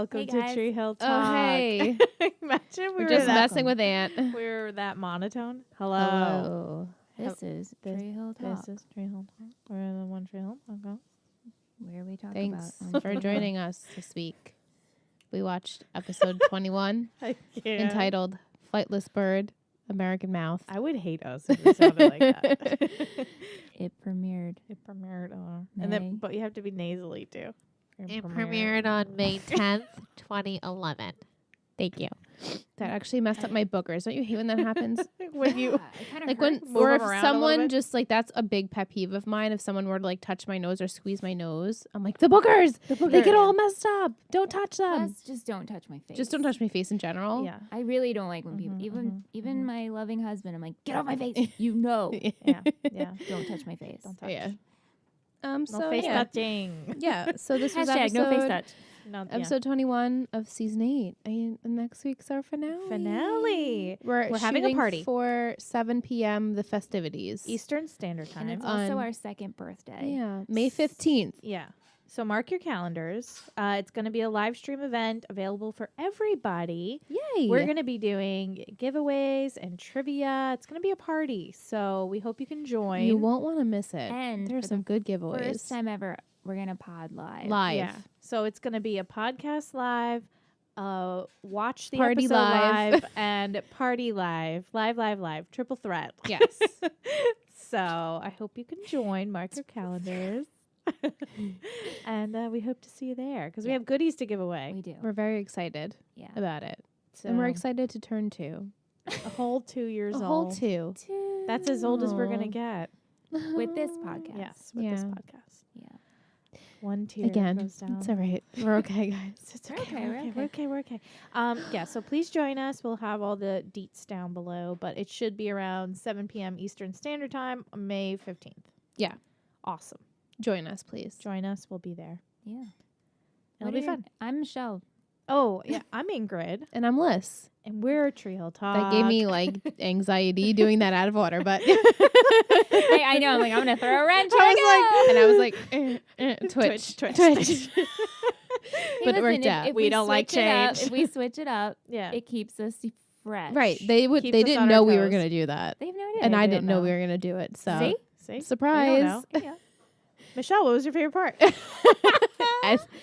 Welcome Hey, to guys. Tree Hill Talk. Oh, hey. Imagine we We're were just that, messing with Aunt. we were that monotone. Hello. Hello. This is Tree Hill Talk, This is Tree Hill Talk. We're in the One Tree Hill Talk. where we talk Thanks about for joining us this week. We watched episode 21 entitled Flightless Bird, American Mouth. I would hate us if we sounded like that. It premiered. It premiered on. May. And then, but you have to be nasally too. It premiered on May 10th, 2011. Thank you. That actually messed up my bookers. Don't you hate when that happens? when you It kind of Like when, Move or them if around a little someone bit. just like, that's a big pet peeve of mine. If someone were to like touch my nose or squeeze my nose, I'm like, the boogers, they get all messed up. Don't touch them. Plus, just don't touch my face. Just don't touch my face in general. Yeah. I really don't like when people, even my loving husband, I'm like, get off my face. You know. Yeah. Yeah. Don't touch my face. Don't touch. Yeah. No So face yeah. touching. Yeah. So this was Hashtag episode, no face touch. No, episode 21 of season 8. And next week's our finale. Finale. We're having a shooting party. for 7 p.m. the festivities. Eastern Standard Time. And it's also on- our second birthday. Yeah, May 15th. Yeah. So mark your calendars. It's going to be a live stream event available for everybody. Yay! We're going to be doing giveaways and trivia. It's going to be a party. So we hope you can join. You won't want to miss it. And There's for some good the giveaways. first time ever, we're going to pod live. Live. Yeah. So it's going to be a podcast live, watch the Party episode live. live, and party live. Live. Triple threat. Yes. So I hope you can join. Mark your calendars. And we hope to see you there because we Yeah. have goodies to give away. We do. We're very excited Yeah. about it. So And we're excited to turn 2. a whole 2 years A old. whole 2. That's as old as we're going to Aw. get. With this podcast. Yes, with this Yeah. podcast. Yeah. 1 tear Again, goes down. it's all right. We're okay, guys. It's We're okay. okay, We're we're okay. We're okay. Yeah. So please join us. We'll have all the deets down below, but it should be around 7 p.m. Eastern Standard Time, May 15th. Yeah. Awesome. Join us, please. Join us. We'll be there. Yeah. It'll What be are your- fun. I'm Michelle. Oh yeah, I'm Ingrid, And I'm Liz. and we're Tree Hill Talk. That gave me like anxiety doing that out of order, but I know. I'm like, I'm going to throw a wrench. I was like, twitch. Twitch. But it worked out. We don't like switch it up- change. If we switch it up, Yeah. it keeps us fresh. Right. They Keeps us didn't on know our we were toes. going to do that. They have no idea. And I they didn't don't know we know. were going to do it. So See? We surprise. don't know. Yeah. Michelle, what was your favorite part?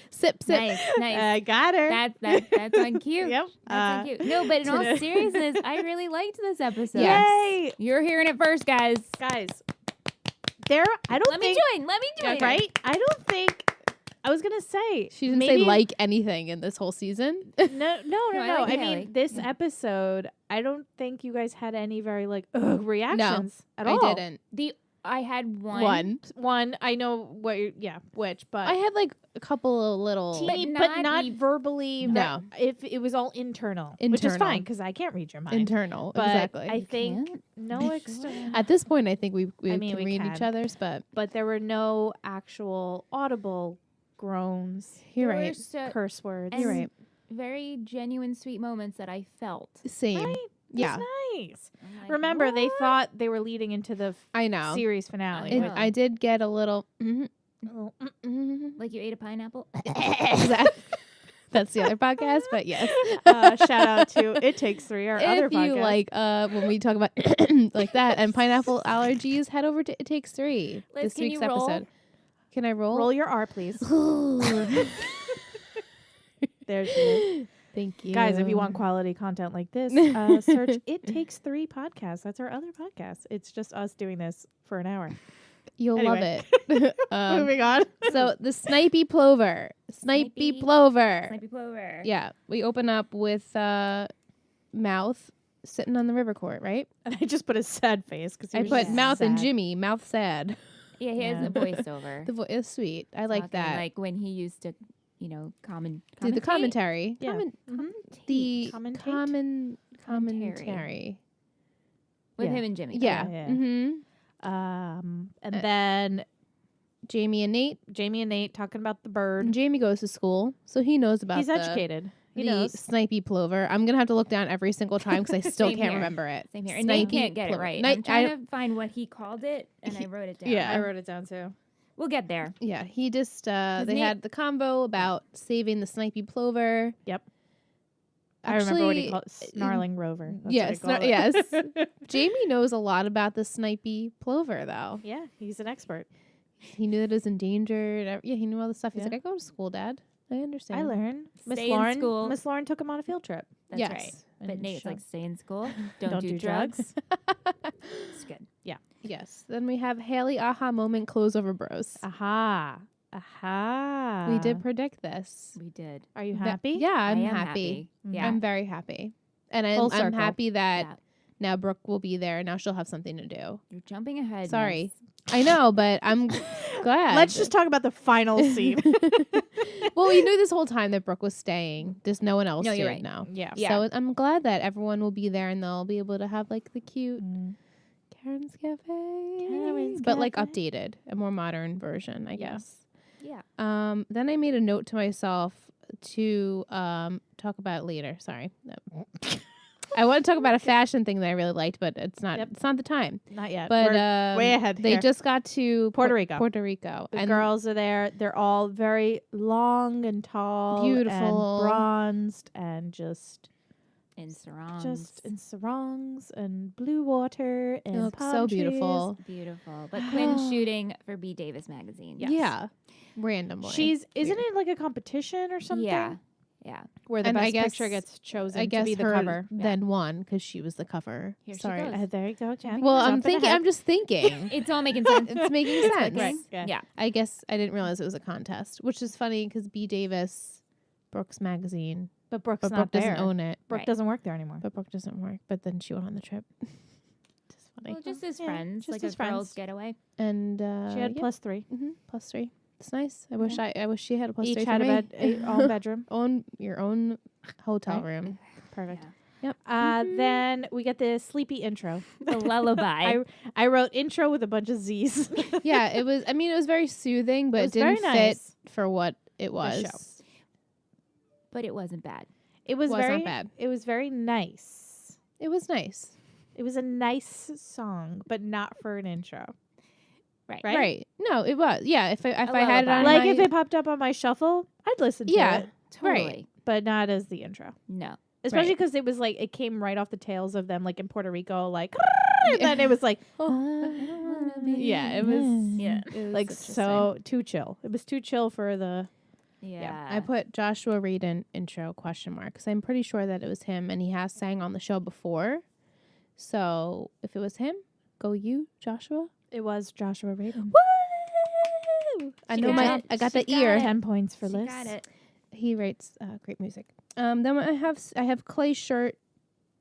Sip. Nice. I got her. That's on cue. Yep. That's on cue. No, but in all today- seriousnness, I really liked this episode. Yes. Yay, You're hearing it first, guys. guys. There, I don't Let me think. join. Right? I don't think. I was gonna say She didn't maybe, say like anything in this whole season. No. I like I Haley. mean, this Yeah. episode. I don't think you guys had any very like reactions at all. I didn't. I had one. One. I know what. Which, but I had like a couple of little. teeny, But but not not verbally. No. If it was all internal, which is Internal. fine because I can't read your mind. Internal, But exactly. I think can't? no external. At this point, I think we I mean, can we read can. each other's, but But there were no actual audible groans, you're There were right. curse words. and You're right. Very genuine, sweet moments that I felt. Same. Right? Yeah, That's nice. I'm like, Remember, they what? thought they were leading into the I know. series finale. I know. I did get a little. Like you ate a pineapple. That's the other podcast, but yes. Shout out to It Takes Three, our other If you podcast. like, when we talk about like that and pineapple allergies, head over to It Takes 3 Liz, this can week's you roll? episode. Can I roll? Roll your R, please. There's Thank you, guys. If you want quality content like this, search It Takes Three podcast. That's our other podcast. It's just us doing this for an hour. you'll Anyway. love it. Moving on. So the snipey plover, snipey Snipey- plover. Snipey plover. Yeah, we open up with mouth sitting on the river court, right? And I just put a sad face because I put Yeah. mouth and sad. Jimmy, mouth sad. Yeah, he has Yeah. a voiceover. The voice is sweet. I like Talking that. Like when he used to, Do the commentary. Yeah. The Commentate? commentary. with Yeah. him and Jimmy. Yeah. Yeah. Mm-hmm. And then Jamie and Nate talking about the bird. And Jamie goes to school, so he knows about He's the, educated. He the knows. snipey plover. I'm gonna have to look down every single time because I still Same can't here. remember it. Same here. And Nate Snipey can't get it plover. right. Night- I'm trying to find what he called it, and I wrote it down. Yeah. I wrote it down too. We'll get there. Yeah, he just they Nate- had the convo about saving the snipey plover. Yep. I remember what he called it, Actually, snarling rover. That's yes, what I call it. Jamie knows a lot about the snipey plover, though. Yeah, he's an expert. He knew that it was endangered. Yeah, he knew all the stuff. He's Yeah. like, I go to school, Dad. I understand. I learned. Miss Stay in Lauren. school. Miss Lauren took him on a field trip. That's yes. right. But And Nate's like, shove- stay in school. Don't do drugs. It's good. Yes. Then we have Haley aha moment close over bros. Aha. Aha. We did predict this. We did. Are you That- happy? yeah, I I'm am happy. Yeah. I'm very happy. And Full I'm circle. happy that Yeah. now Brooke will be there. Now she'll have something to do. You're jumping ahead. Sorry. Miss. I know, but I'm glad. Let's just talk about the final scene. Well, we knew this whole time that Brooke was staying. Just no one else No, did you're right. now. Yeah. Yeah. So I'm glad that everyone will be there and they'll be able to have like the cute Mm. Karen's Cafe. Karen's but like Cafe. updated, a more modern version, I Yeah. guess. Yeah. Then I made a note to myself to talk about it later. Sorry. No. I want to talk about a fashion thing that I really liked, but it's not. Yep. It's not the time. Not yet. But We're way ahead. They here. just got to Puerto Rico. Puerto Rico, The and girls are there. They're all very long and tall, Beautiful. and bronzed, and just In sarongs. in sarongs and blue water and look palm so trees. beautiful. Beautiful. But Quinn's shooting for B. Davis magazine. Yes. Yeah, randomly. Isn't Weird. it like a competition or something? Yeah. Yeah. Where the And I best guess- picture gets chosen I guess to be the her cover. then won because she was the cover. Here she Sorry. goes. There you go, Jen. Well, I'm Jumping thinking. ahead. I'm just thinking. It's all making sense. It's making sense. Right. Yeah. Yeah. I guess I didn't realize it was a contest, which is funny because B. Davis, Brooke's magazine, But Brooke's but not Brooke there. doesn't own it. Brooke Right. doesn't work there anymore. But Brooke doesn't work. But then she went on the trip. Just funny. Well, just as Yeah, friends. just like as a girl's friends. getaway. And She had yeah. +3. +3. It's nice. I wish I wish she had a +3 Each for had me. a own bedroom. Own your own hotel Right. room. Perfect. Yep. Then we get the sleepy intro. The lullaby. I wrote intro with a bunch of Z's. Yeah, it was. I mean, it was very soothing, but It it, was didn't very fit nice. for what it show. was. But it wasn't bad. It was Was very not bad. It was very nice. It was nice. It was a nice song, but not for an intro. Right. Right? No, it was. Yeah, if I had it lullaby. on Like my, if it popped up on my shuffle, I'd listen to Yeah. it, Totally. Right. but not as the intro. No. Especially Right. because it was like it came right off the tails of them, like in Puerto Rico, like, and then it was like, yeah, it was Yeah. it was like interesting. so too chill. It was too chill for the. Yeah. I put Joshua Reed in intro question mark because I'm pretty sure that it was him and he has sang on the show before. So if it was him, go you, Joshua. It was Joshua Radin. I She know got it. I got She the got ear. it. 10 points for She Liz. got it. He writes great music. Then I have clay shirt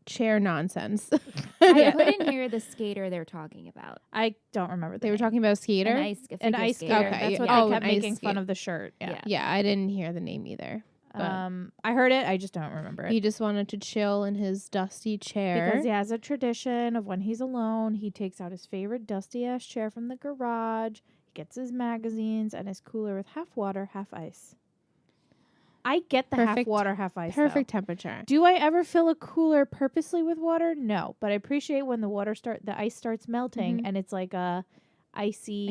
chair nonsense. I couldn't hear the skater they're talking about. I don't remember. They were talking about a skater. A an ice skater. Okay, That's yeah. what Oh, they kept an ice making fun skate. of the shirt. Yeah. Yeah. Yeah, I didn't hear the name either. But I heard it. I just don't remember it. he just wanted to chill in his dusty chair. Because he has a tradition of when he's alone, he takes out his favorite dusty ass chair from the garage, he gets his magazines and his cooler with half water, half ice. I get the half Perfect- water, half ice. though. Perfect temperature. Do I ever fill a cooler purposely with water? No, but I appreciate when the ice starts melting and it's like a icy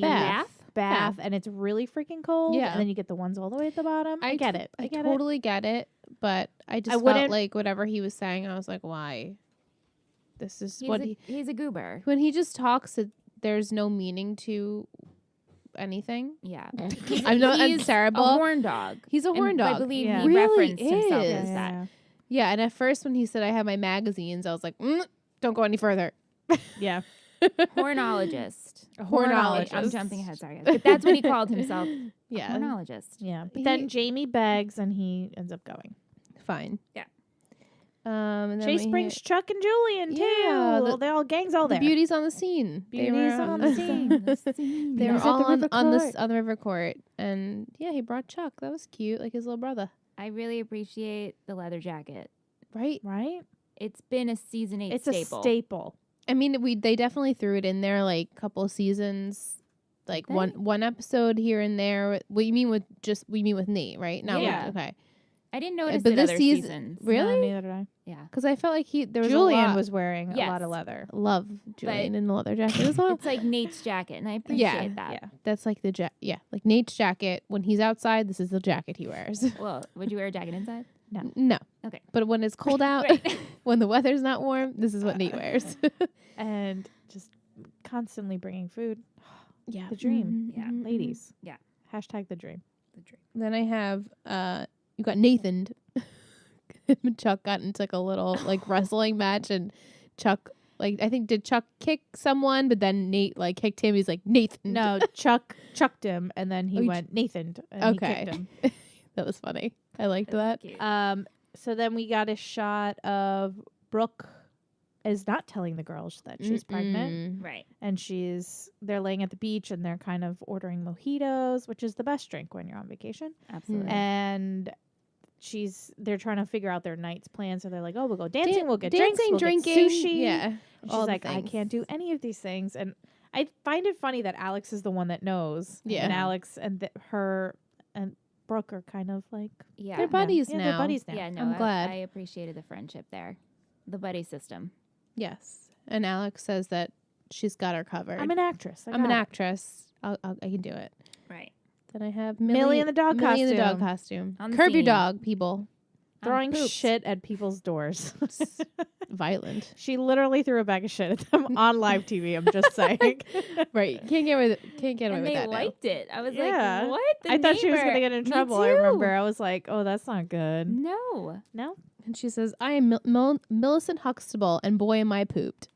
Bath. and it's really freaking cold. Yeah. And then you get the ones all the way at the bottom. I get it. I get totally get it, but I just felt wouldn't- like whatever he was saying, I was like, why? This is what He's a goober. when he just talks, there's no meaning to anything. Yeah. I'm He's terrible. a horn dog. He's a horn And dog. I believe Yeah. he Really referenced himself is. as that. Yeah, and at first when he said I have my magazines, I was like, don't go any further. Yeah. Hornologist. Hornologist. I'm jumping ahead, sorry guys. But that's what he called himself. Yeah, Hornologist. Yeah. But He- then Jamie begs and he ends up going. fine. Yeah. And then Chase we brings hit Chuck and Julian too. Yeah, They all gangs all the there. beauties on the scene. They Beauties were on the scene. They were Beauties at all the on river on court. the river court, and yeah, he brought Chuck. That was cute, like his little brother, I really appreciate the leather jacket. right? Right? It's been a season 8 It's staple. a staple. I mean, they definitely threw it in there like a couple seasons, like Did one episode here and there. What you mean with Nate, right? Not Yeah. with, okay. I didn't notice but it this other season- seasons. Really? No, neither did I. Yeah. Because I felt like there was a Julian lot. was wearing a Yes. lot of leather. Love Julian in the leather jacket as well. It's like Nate's jacket, and I appreciate that. Yeah. That's like like Nate's jacket. When he's outside, this is the jacket he wears. Well, would you wear a jacket inside? No. Okay. But when it's cold out, Right. when the weather's not warm, this is what Nate wears. And just constantly bringing food. Yeah. The dream. Yeah. Ladies. Yeah. Hashtag the dream. The dream. Then I have you got Nathan. Him and Chuck got into like a little like wrestling match, and Chuck I think did Chuck kick someone, but then Nate like kicked him. He's like Nathan. No, Chuck chucked him, and then he Oh, you went Nathan, and Okay. he kicked him. That was funny. I liked that. Cute. So then we got a shot of Brooke is not telling the girls that she's pregnant, Right. and they're laying at the beach, and they're kind of ordering mojitos, which is the best drink when you're on vacation. Absolutely. And they're trying to figure out their night's plan. So they're like, oh, we'll go dancing, we'll get dancing, drinks, we'll drinking, get sushi. yeah. And she's all the like, I things. can't do any of these things. And I find it funny that Alex is the one that knows. Yeah. And Alex and her and Brooke are kind of like Yeah. They're buddies yeah, now. they're buddies now. Yeah, no, I'm glad. I appreciated the friendship there. The buddy system. Yes. And Alex says that she's got her covered. I'm an actress. I'm an actress. I can do it. Right. Then I have Millie in the dog Millie in the dog costume. costume. On the Curb your scene. dog, people. Throwing Pooped. shit at people's doors. Violent. She literally threw a bag of shit at them on live TV. I'm just saying. Right. Can't get away And with they that now. liked it. I was Yeah. like, what? The I thought she was neighbor. gonna get in Me trouble. I too. remember. I was like, oh, that's not good. No. No. And she says, I am Millicent Huxtable, and boy, am I pooped.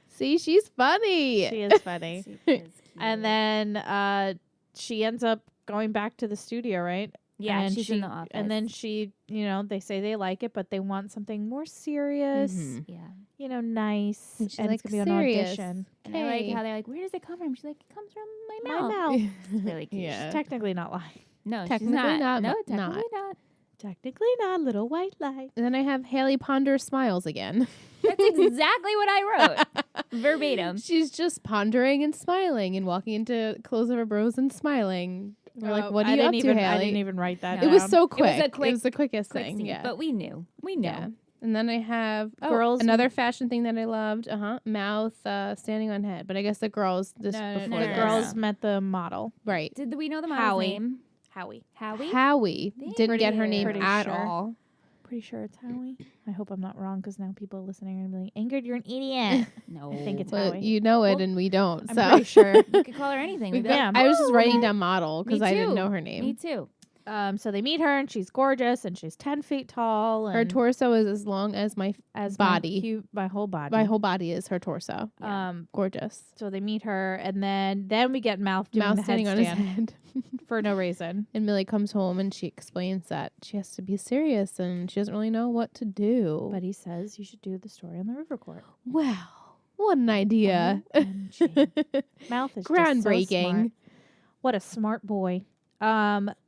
See, she's funny. She is funny. She is cute. And then she ends up going back to the studio, right? yeah, and she's in the office. And then they say they like it, but they want something more serious, Mhm. yeah. Nice. And she's and like, it's gonna be serious. an audition. And I like Okay. how they're like, where does it come from? She's like, it comes from my My mouth. mouth. It's really cute. Yeah. She's technically not lying. No, Technically she's not, No, but technically not. Technically not. Little white lie. And then I have Haley Ponder smiles again. That's exactly what I wrote. Verbatim. She's just pondering and smiling and walking into clothes of her bros and smiling. We're like, what are I you up didn't to, even, Haley? I didn't even write that No. It was down. so It was quick. a It was the quickest Quick thing. scene, Yeah. But we knew. We knew. Yeah. And then I have Girls- another fashion thing that I loved. Mouth standing on head. But I guess the girls No, before the this. girls met the model. Right. Did we know the model's Howie. name? Howie. Howie? Howie They didn't get her pretty- name pretty at sure. all. Pretty sure it's Howie. I hope I'm not wrong because now people listening are gonna be like, Ingrid, you're an idiot. No. I think it's But Howie. you know it Well, and we don't. I'm so pretty sure. You could call her anything. We'd be like, Yeah. I was just "Oh, writing okay." down model because Me I didn't too. know her name. Me too. So they meet her and she's gorgeous and she's 10 feet tall. And Her torso is as long as my as body. my whole body. my whole body is her torso. Yeah. Gorgeous. So they meet her and then we get Mouth doing Mouth the standing on his headstand head. for no reason. And Millie comes home and she explains that she has to be serious and she doesn't really know what to do. But he says you should do the story on the river court. Wow, what an idea. OMG. Mouth is Groundbreaking. Just so smart. What a smart boy.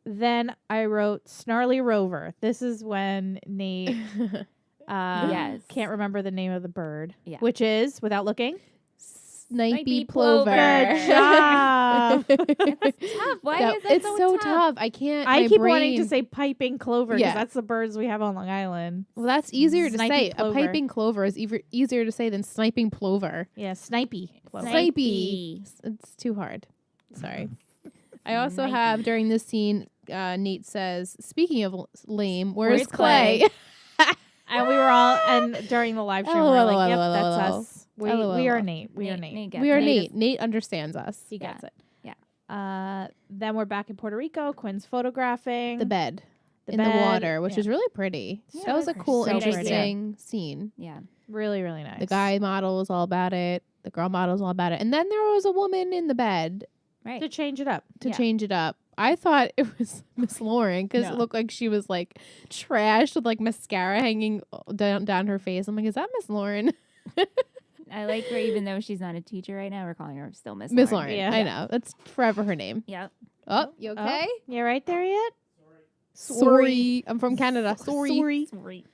Then I wrote Snarly Rover. This is when Nate Yes. can't remember the name of the bird. Yeah. Which is, without looking, Snipey plover. plover. Good job. It's tough. Why is that it's so tough. I can't. I my keep brain, wanting to say piping clover because Yeah. that's the birds we have on Long Island. Well, that's easier to Snipey say. plover. A piping clover is easier to say than sniping plover. Yeah, snipey. Plover. Snipey. It's too hard. Sorry. I also have during this scene, Nate says, "Speaking of lame, where's Where's Clay?" And we were all, and during the live stream, we were like, yep, that's LOL. us. We are Nate. We are Nate Nate. gets We are it. Nate. Nate understands us. He Yeah. gets it. Yeah. Then we're back in Puerto Rico. Quinn's photographing The bed in bed. the water, which Yeah. is really pretty. Yeah, That was a pretty. cool, So pretty. interesting scene. Yeah. Really, really nice. The guy model was all about it. The girl model was all about it. And then there was a woman in the bed Right. to change it up. to Yeah. change it up. I thought it was Miss Lauren because No. it looked like she was like trashed with like mascara hanging down her face. I'm like, is that Miss Lauren? I like her even though she's not a teacher right now. We're calling her still Miss Miss Lauren. Lauren. Yeah. I know. That's forever her name. Yep. Oh, you okay? You right there yet? Sorry. I'm from Canada. Sorry. Sorry.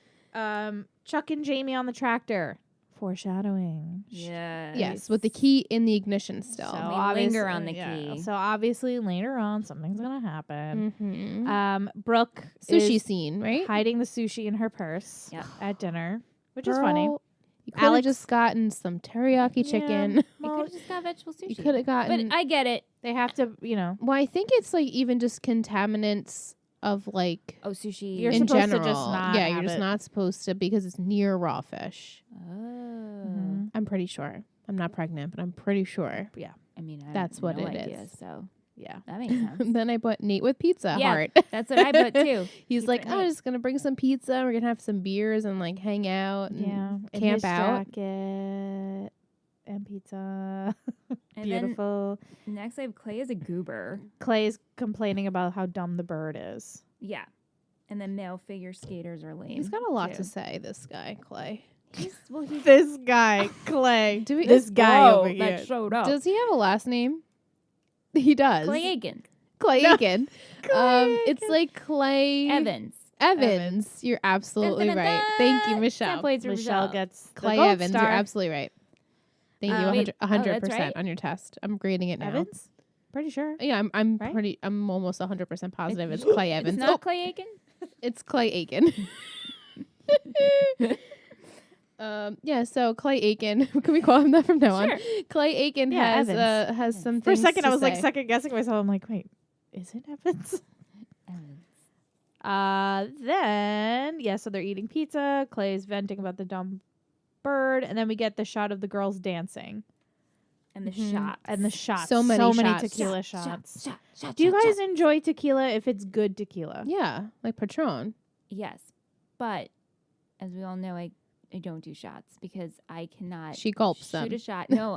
Chuck and Jamie on the tractor. Foreshadowing. Yeah. Yes, with the key in the ignition still. So We linger on obviously- the key. So obviously later on something's gonna happen. Mm-hmm. Brooke Sushi is scene, right? hiding the sushi in her purse Yep. at dinner, which is funny. Girl, you could have Alex- just gotten some teriyaki chicken. You Well, could have just got vegetable sushi. You could have gotten. But I get it. they have to, well, I think it's like even just contaminants of like Oh, sushi. You're in supposed to general. just not yeah, have you're just it. not supposed to because it's near raw fish. Oh. I'm pretty sure. I'm not pregnant, but I'm pretty sure. I mean, I That's have what no it idea, is. So yeah. that makes sense. Then I put Nate with pizza Yeah. heart. That's what I put too. He's Pizza like, and I'm Nate. just gonna bring some pizza. We're gonna have some beers and like hang out. And Yeah. In camp his out. jacket and pizza. And Beautiful. then next I have Clay as a goober. Clay's complaining about how dumb the bird is. Yeah. And then male figure skaters are lame. He's got a lot too. to say. This guy, Clay. He's This guy, Clay. Do we- this guy over that here. showed up. Does he have a last name? He does. Clay Aiken. Clay No. Aiken. It's like Clay Evans. Evans. You're absolutely Dun, dun, dun, right. dun. Thank you, 10 Michelle. points for Michelle gets the Clay gold Evans. star. You're absolutely right. Thank you. Wait, 100% that's right? on your test. I'm grading it now. Evans? Pretty sure. Yeah, I'm Right? I'm almost 100% positive it's Clay Evans. It's not Oh, Clay Aiken? it's Clay Aiken. Yeah, so Clay Aiken. Can we call him that from now on? Clay Aiken Yeah, has Evans. has some For a things second, to I was like say. second guessing myself. I'm like, wait, is it Evans? Then so they're eating pizza. Clay's venting about the dumb bird, and then we get the shot of the girls dancing And the Mhm. shots. and the shots. So many shots. tequila Shot, shots. shot, Do you shot, guys shot. enjoy tequila if it's good tequila? Yeah, like Patron. Yes. But as we all know, I don't do shots because I cannot She gulps shoot them. a shot. No,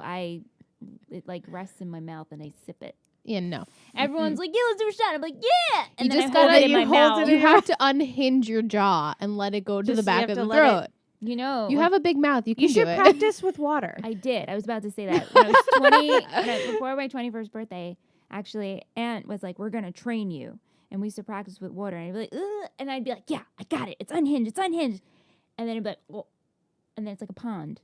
it like rests in my mouth and I sip it. Yeah, no. Everyone's like, yeah, let's do a shot. I'm like, yeah. And You then just I hold gotta- it in you my hold mouth. it You in have to unhinge your jaw and let it go to Just the you back have of to the let it- throat. You know, You like, have a big mouth. You can You do should it. practice with water. I did. I was about to say that. When I was 20, before my 21st birthday, actually, Aunt was like, we're going to train you. And we used to practice with water. And I'd be like, ugh. And I'd be like, yeah, I got it. It's unhinged. It's unhinged. And then it'd be like, well, and then it's like a pond.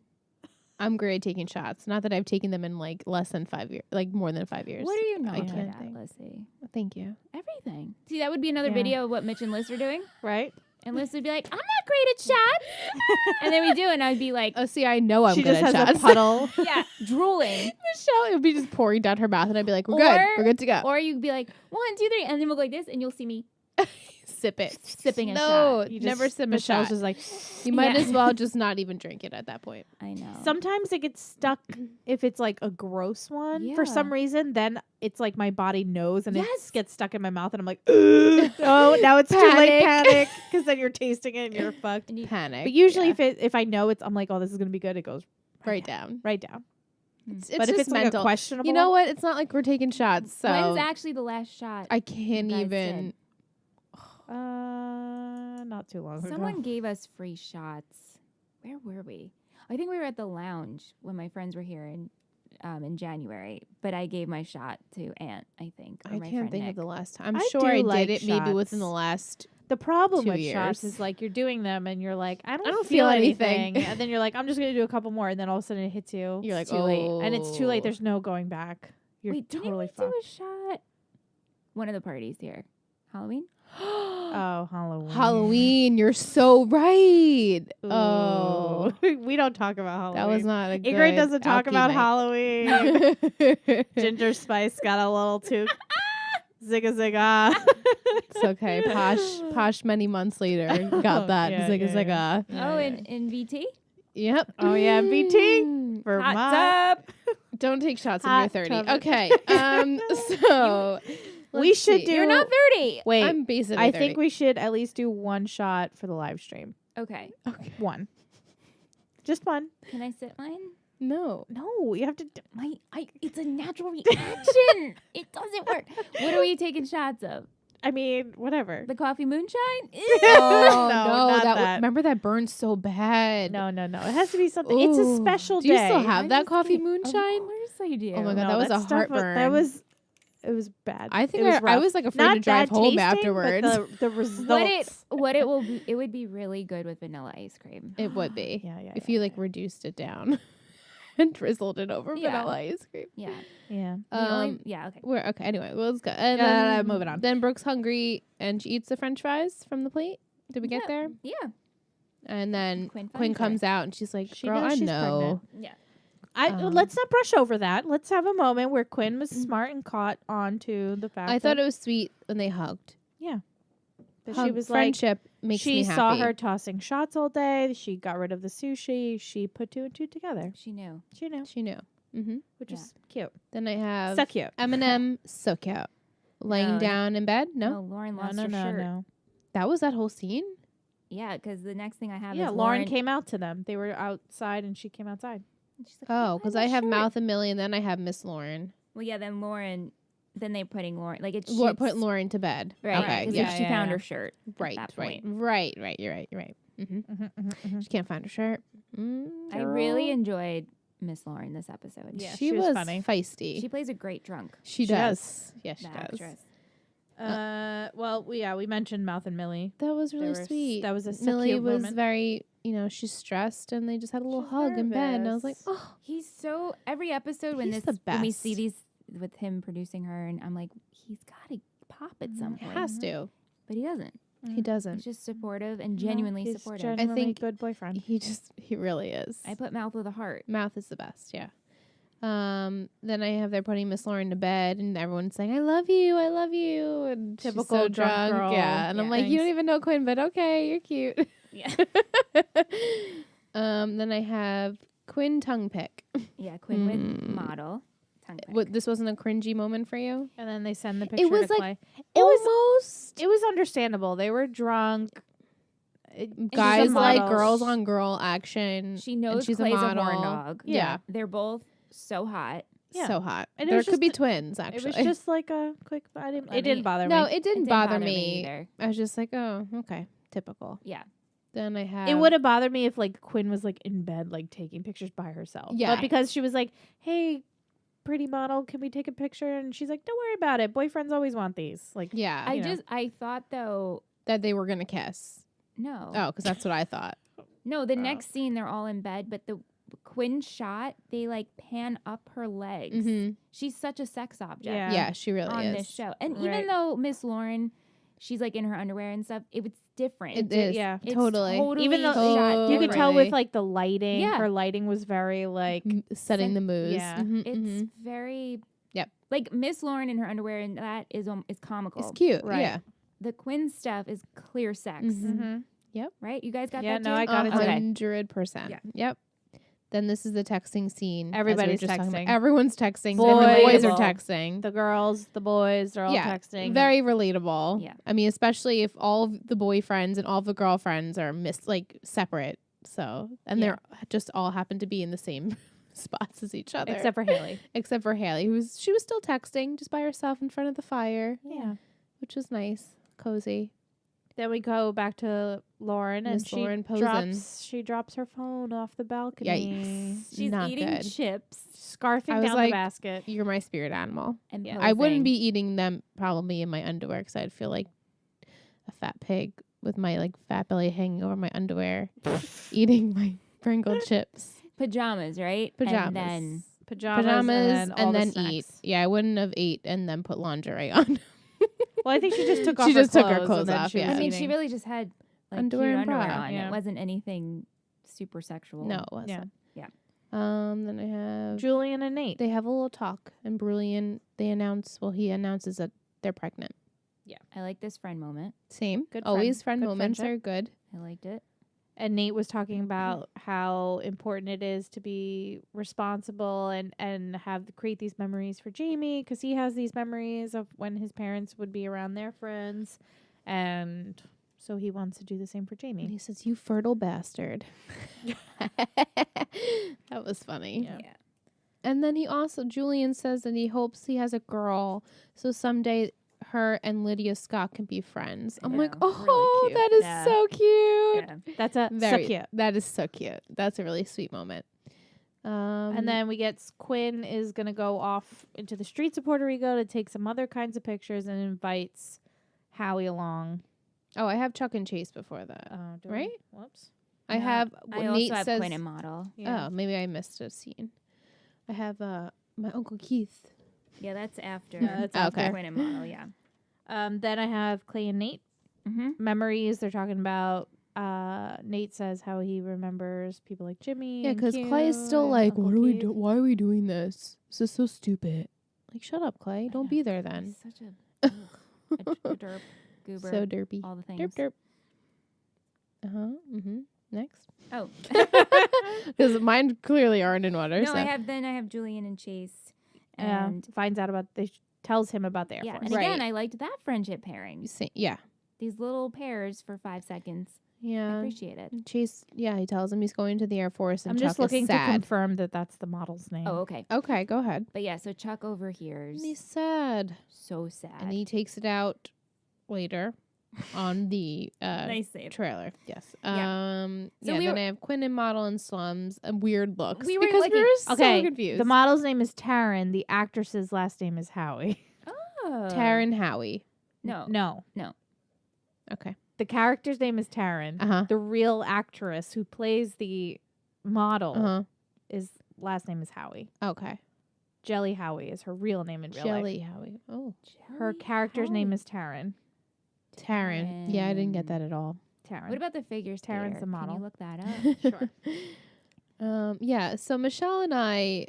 I'm great at taking shots. Not that I've taken them in like less than 5 years, like more than 5 years. What are you not I good can't at, think. Lissy? Thank you. Everything. See, that would be another Yeah. video of what Mitch and Liz are doing. Right? And Liz would be like, I'm not great at shots. And then we do, and I'd be like, Oh, see, I know I'm she good just at has shots. a puddle. yeah, drooling. Michelle, it would be just pouring down her mouth, and I'd be like, "We're good. Or- We're good to go." Or you'd be like, 1, 2, 3, and then we'll go like this, and you'll see me Sip it. sipping a No, shot. You never just- sip a Michelle's shot. just like, You might Yeah. as well just not even drink it at that point. I know. sometimes it gets stuck if it's like a gross one for Yeah. some reason. Then it's like my body knows and Yes. it gets stuck in my mouth, and I'm like, ugh, oh, now it's too late. Panic. Panic, because then you're tasting it and you're fucked. And you- Panic. But usually, yeah. if I know it's, I'm like, oh, this is gonna be good. It goes right down. right down. It's But if just it's like mental. a questionable, You know what? It's not like we're taking shots, so When's actually the last shot? I can't you guys even. Not too long Someone ago. gave us free shots. Where were we? I think we were at the lounge when my friends were here in January. But I gave my shot to Aunt, I think. Or I my can't friend think Nick. of the last time. I'm I sure do I like did it maybe within the shots. last. The problem 2 with shots years. is like you're doing them and you're like, I don't, don't feel feel anything. anything. And then you're like, I'm just gonna do a couple more, and then all of a sudden it hits you. You're like, too late. oh, And it's too late. There's no going back. You're Wait, totally didn't we fucked. do a shot? One of the parties here. Halloween? Oh, Halloween. Halloween. You're so right. Oh, Ooh. We don't talk about Halloween. that was not a good. Ingrid doesn't talk alky about night. Halloween. Ginger Spice got a little too zigga zigga. It's okay. Posh. Many months later, got that Yeah, zigga yeah, zigga. Oh, in VT? Yep. Oh yeah, BT for Hot my. tub. Don't take shots when you're Hot 30. tub. Okay. So We let's should see. do- You're not 30. Wait, I'm basically. I 30. think we should at least do one shot for the live stream. Okay. Okay. One. Just one. Can I sip mine? No. No, you have to. It's a natural reaction. It doesn't work. What are we taking shots of? I mean, whatever. The coffee moonshine? Oh No, no! not That that. remember that burned so bad. No. It has to be something. It's a Ooh. special Do you day. still have I'm that just coffee kidding. moonshine? Of course I do. Oh my God, No, that was a stuff heartburn. That was It was bad. I think It was I rough. was like afraid Not to drive bad home tasting, afterwards. But the results. What it will be, it would be really good with vanilla ice cream. It would be. Yeah. If you like reduced it down and drizzled it over Yeah. vanilla ice cream. Yeah. Yeah. Okay. We're okay. Anyway, well, let's go. And Yeah, then, moving on. Then Brooke's hungry and she eats the French fries from the plate. Did we get Yeah. there? Yeah. And then Quinn Quinn finds her. comes out and she's like, She "Girl, knows I she's know." Yeah. Let's not brush over that. Let's have a moment where Quinn was smart and caught on to the fact. I thought it was sweet when they hugged. that Hug, she was like. friendship makes She me happy. saw her tossing shots all day. She got rid of the sushi. She put 2 and 2 together. She knew. She knew, She knew. Mm-hmm. which Yeah. is cute. Then I have So cute. Eminem, so cute, laying No, down in bed. No, Lauren No, lost no, her no, shirt. no. that was that whole scene. Yeah, because the next thing I have Yeah, is Lauren came out to them. They were outside, and she came outside. and she's like, Oh, because because I have Mouth and Millie, and then I have Miss Lauren. Well, yeah, then Lauren. Then they're putting Lauren like it's Put Lauren to bed. right. Okay. Because Yeah. she found her shirt. Right. that Right. point. Right. You're right. Mm-hmm. She can't find her shirt. I really enjoyed Miss Lauren this episode. Yeah, she she was was funny. feisty. She plays a great drunk. She does. does. Yes, she The does. actress. Well, we mentioned Mouth and Millie. That was They really were sweet. That was a so Millie cute was moment. very, she's stressed, and they just had a little She's hug in bed, and I was like, nervous. oh, He's so every episode when He's this the when we best. see these with him producing her, and I'm like, he's got to pop at some it point, has to. but he doesn't. He He's doesn't. just supportive and No, genuinely he's supportive. Genuinely think good boyfriend. He really is. I put mouth with a heart. Mouth is the best, yeah. Then I have they're putting Miss Lauren to bed, and everyone's saying, "I love you, and Typical she's so drunk girl. yeah. And I'm Yeah. like, you don't Thanks. even know Quinn, but okay, you're cute. Yeah, Then I have Quinn tongue pick. yeah. Quinn with model. Tongue pick. What, this wasn't a cringy moment for you? And then they send the picture was to like Clay. Almost. It was understandable. They were drunk. Guys she's a like model. girls on girl action. She knows she's a Clay's a model. horn dog. Yeah. They're both so hot. Yeah. So hot. And it There was could just be a- twins, actually. It was just like a quick. I it mean, didn't bother no, me. it didn't It bother me. either. I was just like, oh, okay, typical. Yeah. Then I have It would have bothered me if like Quinn was like in bed like taking pictures by herself. Yeah. But because she was like, "Hey, pretty model, can we take a picture?" And she's like, "Don't worry about it. Boyfriends always want these." Like, Yeah, I thought though, that they were gonna kiss. no. Oh, because that's what I thought. No, the next scene they're all in bed, but the Quinn shot, they like pan up her legs. Mm-hmm. She's such a sex object Yeah. Yeah, she really on is. this show. And Right. even though Miss Lauren, she's like in her underwear and stuff, it was different. It is. yeah. It's totally. Even though shot you could tell differently. with like the lighting, Yeah. her lighting was very like Setting the moves. Yeah. Mhm, It's mhm. very Yep. like Miss Lauren in her underwear, and that is comical. It's cute. Right. Yeah. The Quinn stuff is clear sex, Mhm. right? You guys got Yeah, that no, too? I got it too. 100%. Yeah. Yep. Then this is the texting scene. as we were Everybody's just talking about. texting. Everyone's texting. Boys. The boys are Relatable. texting. the girls, the boys, they're all Yeah, texting. Very relatable. Yeah. I mean, especially if all of the boyfriends and all of the girlfriends are separate. So, and Yeah. they're just all happen to be in the same spots as each other. except for Haley. Except for Haley, she was still texting just by herself in front of the fire, Yeah. which was nice, cozy. Then we go back to Lauren, and Miss Lauren posing. she drops her phone off the balcony. Yikes! She's Not eating good. chips Scarfing I was down like, the basket. You're my spirit animal. and Yeah. I wouldn't posing. be eating them probably in my underwear because I'd feel like a fat pig with my like fat belly hanging over my underwear, eating my Pringle chips. pajamas, right? Pajamas. And then Pajamas, and then the eat. snacks. Yeah, I wouldn't have ate and then put lingerie on. Well, I think she just took She off. just her took her clothes, clothes and then off, she yeah. was I mean, eating. she really just had like Underwear cute and bra. underwear on. Yeah. It wasn't anything super sexual. No, it wasn't. Yeah. Then I have Julian and Nate. they have a little talk, and Brilliant he announces that they're pregnant. I like this friend moment. Same. Good Always friend good moments friendship. are good. I liked it. And Nate was talking about how important it is to be responsible and create these memories for Jamie, because he has these memories of when his parents would be around their friends, and so he wants to do the same for And Jamie. he says, "You fertile bastard." That was funny. Yeah. And then Julian says that he hopes he has a girl, so someday her and Lydia Scott can be friends. I'm like, Yeah, really oh, cute. that is Yeah. so cute. Yeah. That's so cute. That is so cute. That's a really sweet moment. And then we get Quinn is going to go off into the streets of Puerto Rico to take some other kinds of pictures and invites Howie along. I have Chuck and Chase before that. Right? Whoops. I No, have. I Nate also have says, Quinn and Model. Yeah. Oh, maybe I missed a scene. I have my Uncle Keith. Yeah, that's after. that's after. Quinn and Model. Yeah. Then I have Clay and Nate. Mm-hmm. Memories. They're talking about. Nate says how he remembers people like Jimmy. Yeah, because because Clay is still like, "What are we do? Why are we doing this? This is so stupid." Like, shut up, Clay. Don't be there then. He's such a derp, goober, So derpy. all the things. Derp derp. Next. Oh. Because mine clearly aren't in order. No, so. I have Julian and Chase. And And finds out about. Tells him about the Air yeah, Force. and Right. again, I liked that friendship pairing. Yeah. These little pairs for 5 seconds. I Yeah. appreciate it. Chase, yeah, he tells him he's going to the Air Force, and I'm Chuck just looking is to sad. confirm that that's the model's name. Oh, okay. Okay, go ahead. But yeah, so Chuck overhears. And he's sad, So sad. and he takes it out later on the nice save. trailer. Yes. Yeah. So we then were- I have Quinn and Model and Slums and weird looks. We were because like we were so Okay, confused. the model's name is Taryn. The actress's last name is Howie. Oh. Taryn Howie. No. No. Okay. The character's name is Taryn. Uh-huh. The real actress who plays the model Uh-huh. is last name is Howie. Okay. Jelly Howie is her real name in real Jelly Howie. Oh. life. Her character's name is Taryn. Taryn. Yeah, I didn't get that at all. Taryn. What about the figure skater? Taryn's the model. Can you look that up? Sure. Yeah, so Michelle and I,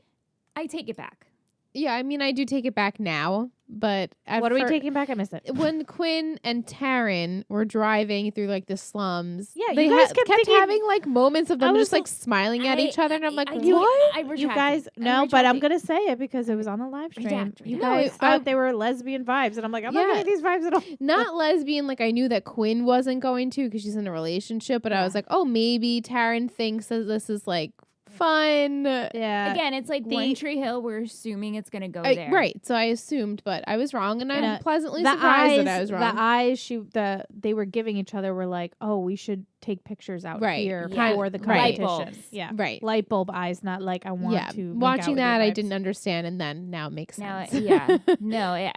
I take it back. yeah, I mean, I do take it back now, but at What are we fir- taking back? I missed it. when Quinn and Taryn were driving through like the slums, Yeah, they you guys kept kept thinking- having like moments of I them was just like smiling at each other, and I'm like, I what? do- I You retract guys, it. no, but I'm retracting. gonna say it because it was on the live stream. Redact, You redact. guys No, thought they were lesbian vibes, and I'm like, I'm not Yeah. getting these vibes at all. Not lesbian, like I knew that Quinn wasn't going to because she's in a relationship, but I Yeah. was like, oh, maybe Taryn thinks that this is like fun. Yeah, Again, it's like the- One Tree Hill. We're assuming it's going to go there. Right, so I assumed, but I was wrong, and Yeah. I'm pleasantly the surprised eyes, that I was wrong. the eyes they were giving each other were like, oh, we should take pictures out Right. here Yeah. for the Right. competition. Light bulbs. Yeah, Right. light bulb eyes, not like I want Yeah, to. make out watching with your that I vibes. didn't understand, and then now it makes Now, sense. yeah. No,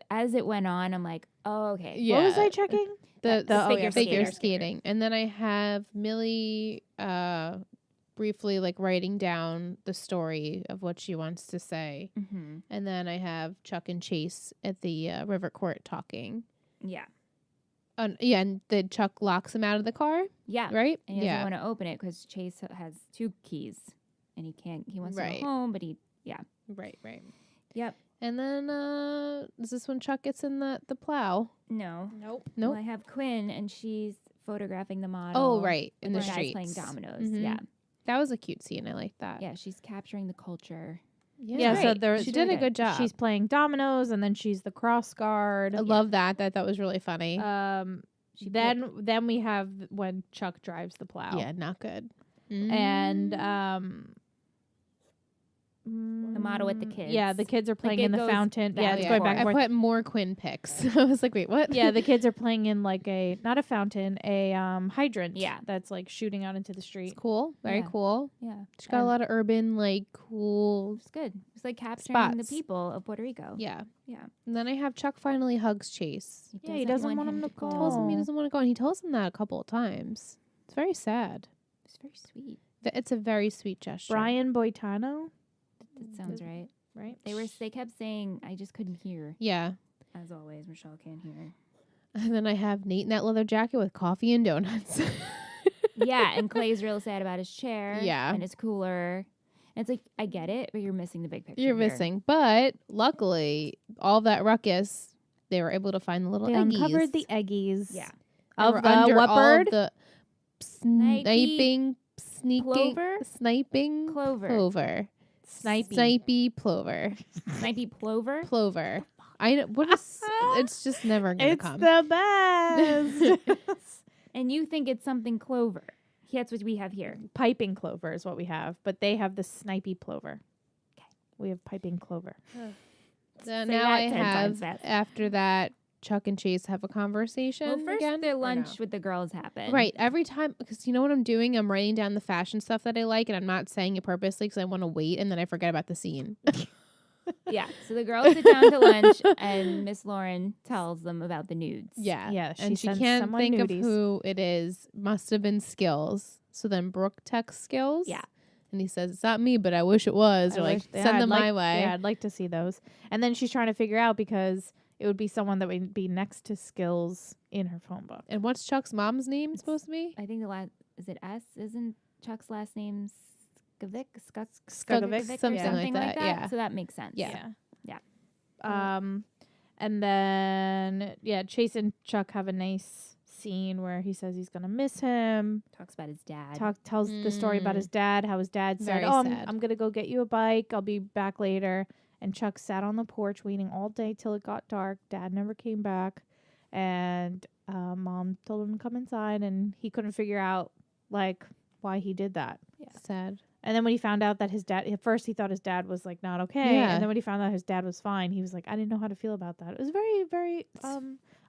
as it went on, I'm like, oh, okay. Yeah. What was I checking? the figure figure skater. skating, and then I have Millie briefly like writing down the story of what she wants to say, Mm-hmm. and then I have Chuck and Chase at the river court talking. Yeah. Yeah, and the Chuck locks him out of the car, Yeah. right? And he doesn't Yeah, want to open it because Chase has 2 keys and he wants to Right. go home, but right. yep. And then is this when Chuck gets in the plow? No. Nope. Nope. Well, I have Quinn and she's photographing the model. Oh, right, in with the guys streets. playing dominoes. Mhm. Yeah. That was a cute scene. I like that. Yeah. She's capturing the culture. Yeah, so Great. there she She's did really a good job. She's playing dominoes, and then she's the cross guard. I love that. That was really funny. She Then we have when Chuck drives the plow. Yeah, not good. And The model with the kids. Yeah, the kids are playing it in the goes fountain. back Yeah, and it's going back I and forth. put more Quinn pics. I was like, wait, what? Yeah, the kids are playing in like not a fountain, a hydrant. Yeah. that's like shooting out into the street. It's cool. Very Yeah. cool. Yeah. She's got a And lot of urban, like, cool. It's good. It's like capturing the Spots. people of Puerto Rico. Yeah. Yeah. And then I have Chuck finally hugs Chase. Yeah, he doesn't want him to He tells him he Oh. doesn't want to go, and he tells him that a couple of times. It's very sad. It's very sweet. It's a very sweet gesture. Brian Boitano, That sounds right. right? They kept saying, I just couldn't hear. Yeah. As always, Michelle can't hear. And then I have Nate in that leather jacket with coffee and donuts. Yeah, and Clay's real sad about his chair. Yeah. And his cooler. And it's like, I get it, but you're missing the big picture. You're here. missing. But luckily, all that ruckus, they were able to find the little They eggies. uncovered the eggies. Yeah. They Of were the under what all bird? the Snipey sneaking, plover? sniping Clover. plover. Snipey. Snipey plover. Snipey plover? Plover. I know what is it's just never gonna It's come. the best. And you think it's something clover. That's what we have here. Piping clover is what we have, but they have the snipey plover. Okay. We have piping clover. So Say now that I 10 have times fast. after that Chuck and Chase have a conversation Well, first again? their or lunch no? with the girls happened. Right. Every time, because you know what I'm doing? I'm writing down the fashion stuff that I like, and I'm not saying it purposely because I want to wait, and then I forget about the scene. Yeah. So the girls sit down to lunch, and Miss Lauren tells them about the nudes. Yeah. Yeah, And she sends can't someone think of nudies. who it is. Must have been Skills. So then Brooke texts Skills. Yeah. And he says, it's not me, but I wish it was. Or like, send them my way. Yeah, I'd like to see those. And then she's trying to figure out because it would be someone that would be next to Skills in her phone book. And what's Chuck's mom's name supposed to be? I think the last is it S? Isn't Chuck's last name Skovic? Skogovic? Something like that, yeah. So that makes sense. Yeah. And then Chase and Chuck have a nice scene where he says he's gonna miss him. Talks about his dad. Tells the story about his dad, how his dad said, Very "Oh, sad. I'm gonna go get you a bike. I'll be back later." And Chuck sat on the porch waiting all day till it got dark. Dad never came back, and Mom told him to come inside, and he couldn't figure out like why he did that. Sad. And then when he found out that his dad, at first he thought his dad was like not okay, Yeah. and then when he found out his dad was fine, he was like, I didn't know how to feel about that. It was very, very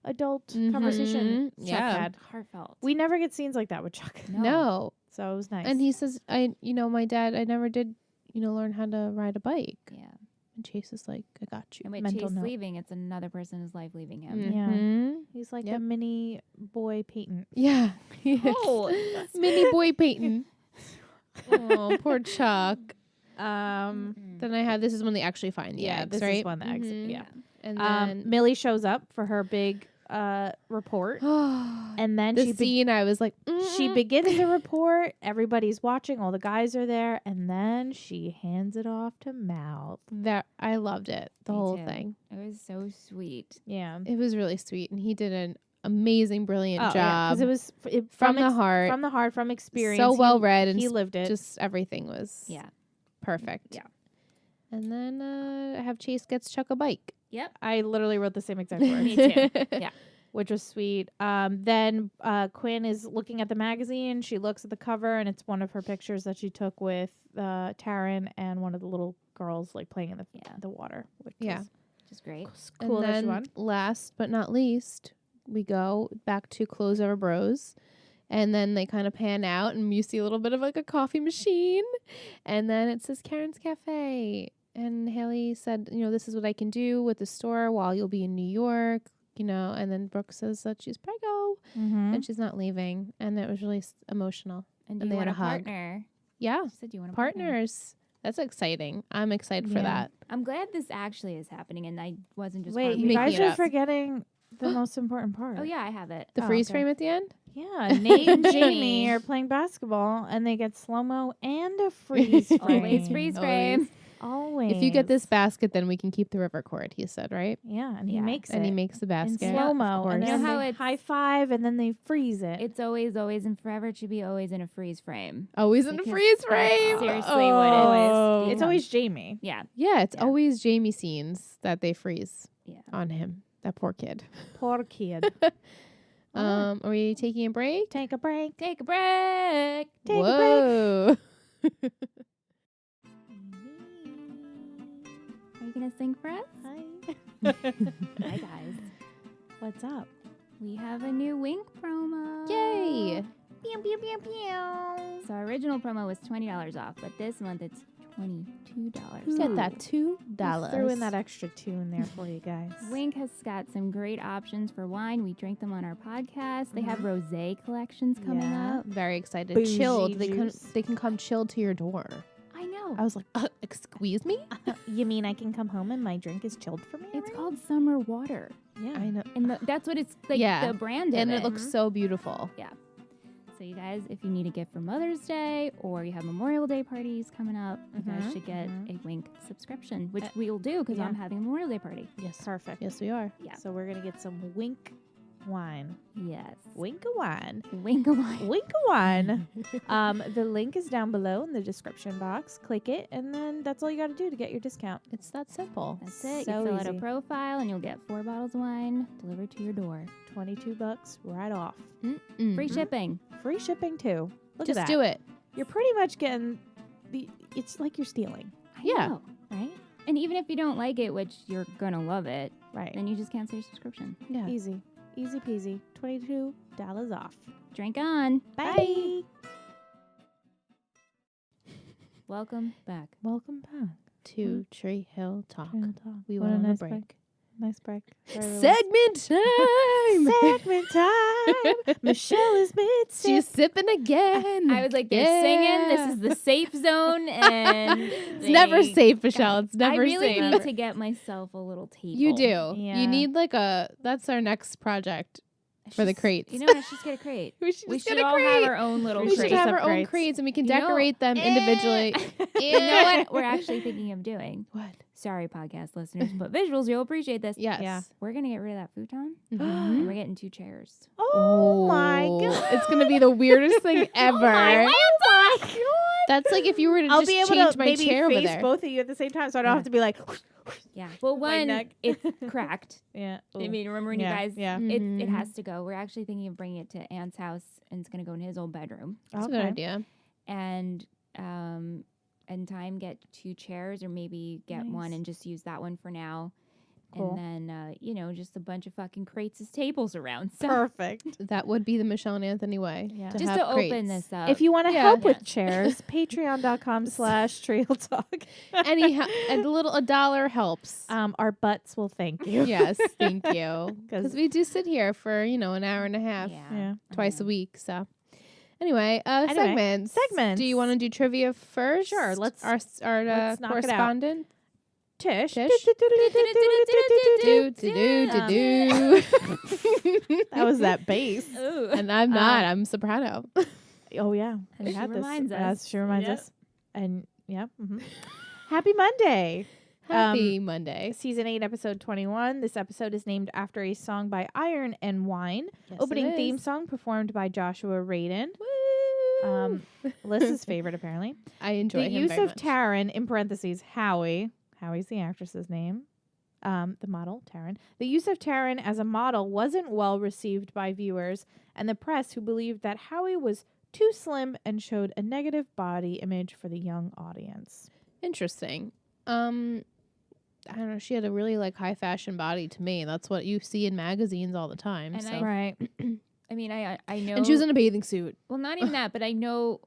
adult conversation. Mhm. Chuck Yeah. had. Heartfelt. We never get scenes like that with Chuck, No. so it was nice. And he says, my dad, I never did, learn how to ride a bike. Yeah. And Chase is like, I got you. And with Mental Chase note. leaving, it's another person's life leaving him. Yeah. Mhm. He's like Yep. a mini boy Peyton. Yeah. Oh, Mini boy Peyton. Oh, poor Chuck. Mm-hmm. Then I have, this is when they actually find the eggs, this right? is when the eggs. Mhm. Yeah. And then, Millie shows up for her big report, and then the scene, I was like, she begins the report. Everybody's watching. All the guys are there, and then she hands it off to Mouth. that I loved it, the Me whole too. thing. It was so sweet. Yeah. It was really sweet, and he did an amazing, brilliant Because job it was from the heart. from the heart, from experience. So He- well read, and He lived it. just everything was Yeah. perfect. Yeah. And then I have Chase gets Chuck a bike. Yep. I literally wrote the same exact words. Me too. Yeah. Which was sweet. Then Quinn is looking at the magazine. She looks at the cover, and it's one of her pictures that she took with Taryn and one of the little girls like playing in the water. Which Yeah. was Which is great. cool And that she then won. last but not least, we go back to Clothes Over Bros. And then they kind of pan out, and you see a little bit of like a coffee machine. And then it says Karen's Cafe. And Haley said, this is what I can do with the store while you'll be in New York, And then Brooke says that she's preggo Mm-hmm. and she's not leaving. And it was really emotional. And And do they you had want a a hug. partner? Yeah. She said you want a partner. Partners. That's exciting. I'm excited for Yeah. that. I'm glad this actually is happening, and I wasn't just Wait, copying you making guys it are up. forgetting the most important part. Oh yeah, I have it. The Oh, freeze okay. frame at the end? Yeah, Nate and Jamie are playing basketball, and they get slow-mo and a freeze frame. Always freeze frame. Always. If you get this basket, then we can keep the river cord, he said, right? Yeah, and he Yeah. makes And it. he makes the in basket. slow-mo, of and course. You know then how they it's- high five, and then they freeze it. It's always, and forever. It should be always in a freeze frame. Always in a Because freeze that's frame. seriously what Oh. it is. It's always Jamie. Yeah. Yeah, it's Yeah. always Jamie scenes that they freeze Yeah. on him. That poor kid. Poor kid. Are we taking a break? Take a break. Take a break. Take a break. Whoa. Are you gonna sing for us? Hi. Hi guys. What's up? We have a new Wink promo. Yay. Pew, pew, pew, pew. So our original promo was $20 off, but this month it's $22. Get off. that $2. Threw in that extra 2 in there for you guys. Wink has got some great options for wine. We drink them on our podcast. They have rosé collections coming Yeah. up. Very excited. Bougie Chilled. They juice. can come chilled to your door. I know. I was like, excuse me? You mean I can come home and my drink is chilled for me? It's already? called Summer Water. Yeah. I know. And that's what it's like, Yeah. the brand of And it. it looks so beautiful. So you guys, if you need a gift for Mother's Day or you have Memorial Day parties coming up, you guys should get a Wink subscription, which we'll do because yeah. I'm having a Memorial Day party. Yes. Perfect. Yes, we are. Yeah. So we're gonna get some Wink wine. Yes. Wink a wine. Wink of wine. Wink a wine. The link is down below in the description box. Click it, and then that's all you got to do to get your discount. It's that simple. That's it. So you fill out a easy. profile and you'll get 4 bottles of wine delivered to your door. $22 right off. Free shipping. Free shipping too. Look Just at that. do it. You're pretty much getting it's like you're stealing, I Yeah. know. right? And even if you don't like it, which you're going to love it, Right. Then you just cancel your subscription. Yeah. Easy peasy. $22 off. Drink on. Bye. Welcome back. Welcome back. To Tree Hill Talk. Trail Talk. We What went a on a nice break. Nice break. Segment time. Segment time. Michelle is mid-sip. She's sipping again. I was like, they're singing. This is the safe zone, and It's never safe, Michelle. It's never I really safe. need to get myself a little table. You do. Yeah. You need like that's our next project for the Just- crates. You know what? I should just get a crate. we should We just should get a all crate. have our own little We crate. should have our Separate own crates. crates and we can You know- decorate them individually. You know what? We're actually thinking of doing. What? Sorry, podcast listeners, but visuals, you'll appreciate this. Yes. Yeah. We're gonna get rid of that futon, Mhm. and we're getting 2 chairs. Oh my god. It's gonna be the weirdest thing ever. Oh my god. That's like if you were to I'll just be able change to my maybe chair over face there. both of you at the same time, so I don't Yeah. have to be like, Yeah. Well, My one, neck. it's cracked. yeah. I mean, remember when yeah, you guys? yeah. It Mhm. has to go. We're actually thinking of bringing it to Ant's house, and it's gonna go in his old bedroom. That's a good idea. And time get 2 chairs, or maybe get one Nice. and just use that one for now. Cool. And then just a bunch of fucking crates as tables around. So Perfect. That would be the Michelle and Anthony way. Yeah. To just have to open crates. this up. If you want to Yeah. help Yeah. with chairs, patreon.com/trail talk. a $1 helps. Our butts will thank you. Yes, thank you. 'Cause- Because we do sit here for an hour and a half, Yeah. twice a know. week. So anyway, Anyway, segments. Do you want to do trivia first? Sure, let's- our let's knock it out. correspondent. Tish. Tish? Do, Do. That was that bass. Ooh. And I'm not. I'm soprano. Oh yeah, And we she had this. reminds us. Yes, she reminds Yep. us. And yeah. Happy Monday. Happy Monday. Season 8, episode 21. This episode is named after a song by Iron and Wine. Yes, Opening it theme is. song performed by Joshua Radin. Woo! Liz's favorite, apparently. I enjoy The him use very of much. Taryn, in parentheses, Howie. Howie's the actress's name. The model, Taryn. The use of Taryn as a model wasn't well received by viewers and the press, who believed that Howie was too slim and showed a negative body image for the young audience. Interesting. I don't know. She had a really high fashion body to me. That's what you see in magazines all the time. And so. Right. I mean, I know. And she was in a bathing suit. well, not even that, but I know.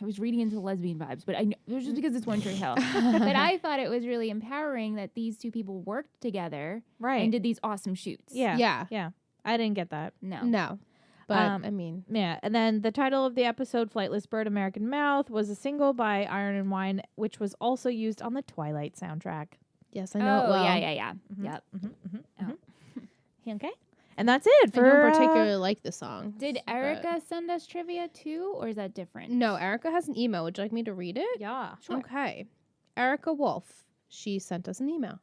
I was reading into lesbian vibes, but I know it was just because it's One Tree Hill. But I thought it was really empowering that these 2 people worked together Right. and did these awesome shoots. Yeah. Yeah. I didn't get that. No. No. But Um, I mean, Yeah, and then the title of the episode, Flightless Bird, American Mouth, was a single by Iron and Wine, which was also used on the Twilight soundtrack. yes, I know it well. Yeah. Mhm. Yep. Oh. Okay. And that's it I for don't particularly like the song. Did but- Erica send us trivia too, or is that different? No, Erica has an email. Would you like me to read it? Yeah. Sure. Okay. Erica Wolf. She sent us an email.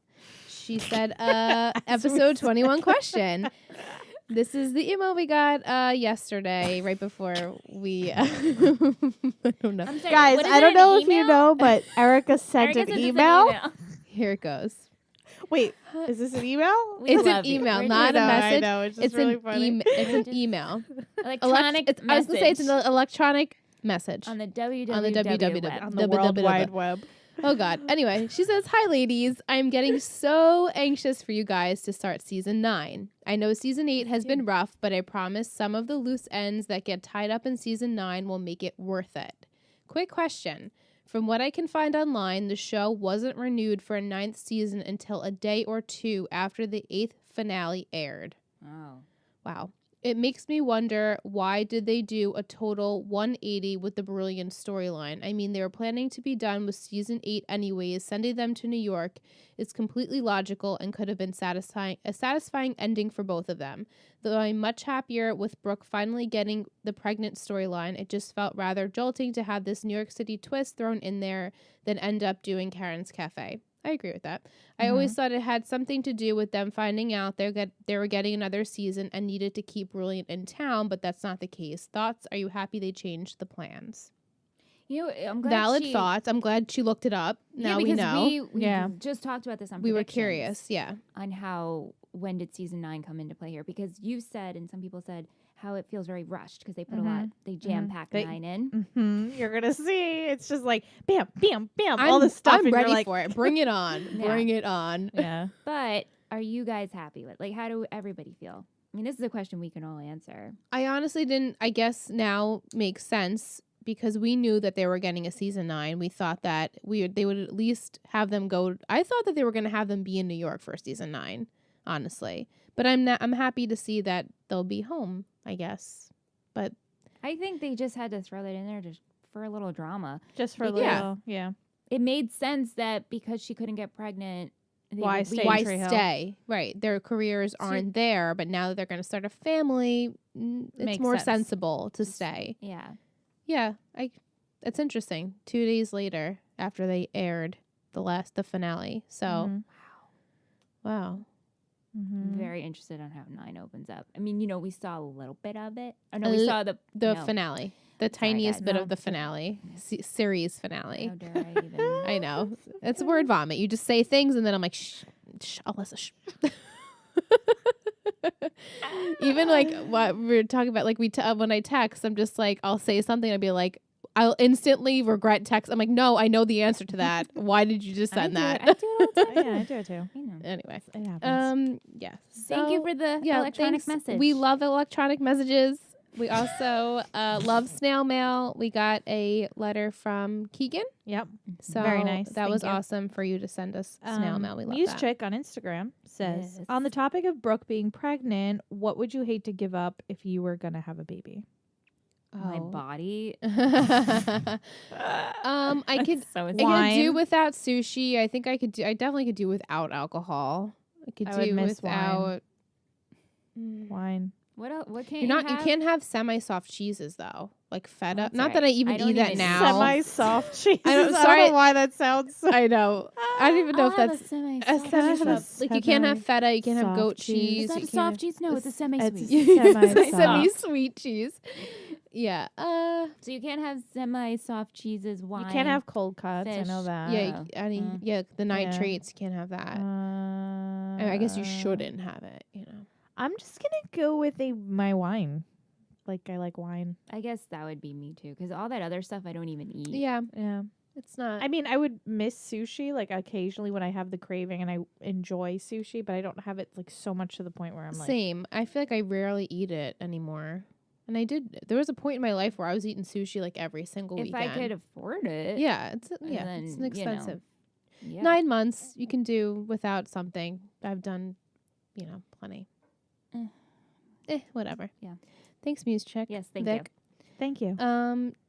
She said, episode 21 question. This is the email we got yesterday, right before we. I don't know. I'm sorry, Guys, what is I it, don't an know if you email? know, but Erica sent Erica an sent us email. Here it goes. Wait, is this an email? We It's an love you. email, We're not just- a message. I know, it's just It's really an funny. it's an Just- email. electronic It's- I was gonna say it's an electronic message on the www. on the www. web. On the World Wide Web. Oh God. Anyway, she says, "Hi ladies, I'm getting so anxious for you guys to start season 9. I know season 8 has been rough, but I promise some of the loose ends that get tied up in season 9 will make it worth it. Quick question. From what I can find online, the show wasn't renewed for a 9th season until a day or 2 after the 8th finale aired. Oh. Wow. It makes me wonder, why did they do a total 180 with the Brilliant storyline? I mean, they were planning to be done with season 8 anyways. Sending them to New York is completely logical and could have been a satisfying ending for both of them. Though I'm much happier with Brooke finally getting the pregnant storyline, it just felt rather jolting to have this New York City twist thrown in there than end up doing Karen's Cafe. I agree with that. I always thought it had something to do with them finding out they were getting another season and needed to keep Brilliant in town, but that's not the case. Thoughts? Are you happy they changed the plans? You know, I'm glad Valid she, thoughts. I'm glad she looked it up. Now yeah, we because know. we Yeah. just talked about this on We were predictions curious. Yeah. on how when did season 9 come into play here, because you said and some people said how it feels very rushed because they put a lot, they jam pack They- 9 in. Mm-hmm. You're gonna see. It's just like bam, bam, bam, all this stuff. I'm and ready you're like, for it. Bring it on. Yeah. Bring it on. Yeah. But are you guys happy with? Like, how do everybody feel? I mean, this is a question we can all answer. I honestly didn't. I guess now makes sense because we knew that they were getting a season 9. We thought that they would at least have them go. I thought that they were going to have them be in New York for season 9, honestly. But I'm happy to see that they'll be home, I guess. But I think they just had to throw that in there just for a little drama. Just for a Yeah. little, yeah. It made sense that because she couldn't get pregnant, they Why would stay leave. in why Tree Hill. stay? Right. Their careers aren't there, but now that they're going to start a family, it's Makes more sense. sensible to stay. Yeah. Yeah, it's interesting. 2 days later after they aired the finale. So, Mhm. wow. Mhm. I'm very interested on how 9 opens up. I mean, we saw a little bit of it. Oh, no, A we li- saw the The no. finale. The Sorry, tiniest guys. bit No. of the finale. Series finale. How dare I even? I know. It's word vomit. You just say things and then I'm like, shh, Alyssa, shh. Even like what we were talking about, like when I text, I'm just like, I'll say something, I'll be like, I'll instantly regret text. I'm like, no, I know the answer to that. Why did you just send that? I do it all the time. Yeah, I do it too. I know. Anyway, It happens. yes. Thank you So, for the yeah, electronic thanks. message. We love electronic messages. We also love snail mail. We got a letter from Keegan. Yep. So Very nice. That Thank was you. awesome for you to send us snail mail. We love Muse that. Chick on Instagram says, Yes. on the topic of Brooke being pregnant, what would you hate to give up if you were going to have a baby? My body. I could So I could Wine. do without sushi. I think I definitely could do without alcohol. I could I would do miss without Wine. What else? What can't You're not you you can't have semi-soft cheeses though. Like feta. that's Not right. that I even I don't eat that even now. Semi-soft cheese. I don't- I sorry. don't know why that sounds so. I know. I don't even know if that's a semi a semi-soft. like you can't have feta, you can't have Soft goat cheese. cheese. Is that you a can't soft cheese? No, it's a it's- semi-sweet. it's semi-soft. semi-sweet cheese. Yeah. So you can't have semi-soft cheeses, wine. You can't have cold cuts. I fish. know that. Yeah, I mean, Mm. the nitrates, you can't have that. I guess you shouldn't have it, I'm just gonna go with my wine. Like I like wine. I guess that would be me too, because all that other stuff I don't even eat. Yeah, Yeah. it's not. I mean, I would miss sushi like occasionally when I have the craving and I enjoy sushi, but I don't have it like so much to the point where I'm like, Same. I feel like I rarely eat it anymore. And I did. There was a point in my life where I was eating sushi like every single If weekend. I could afford it. Yeah, it's then, it's you know, expensive. Yeah. 9 months you can do without something. I've done, plenty. Whatever. Yeah. Thanks, Muse Chick. Yes, thank Vic. thank you.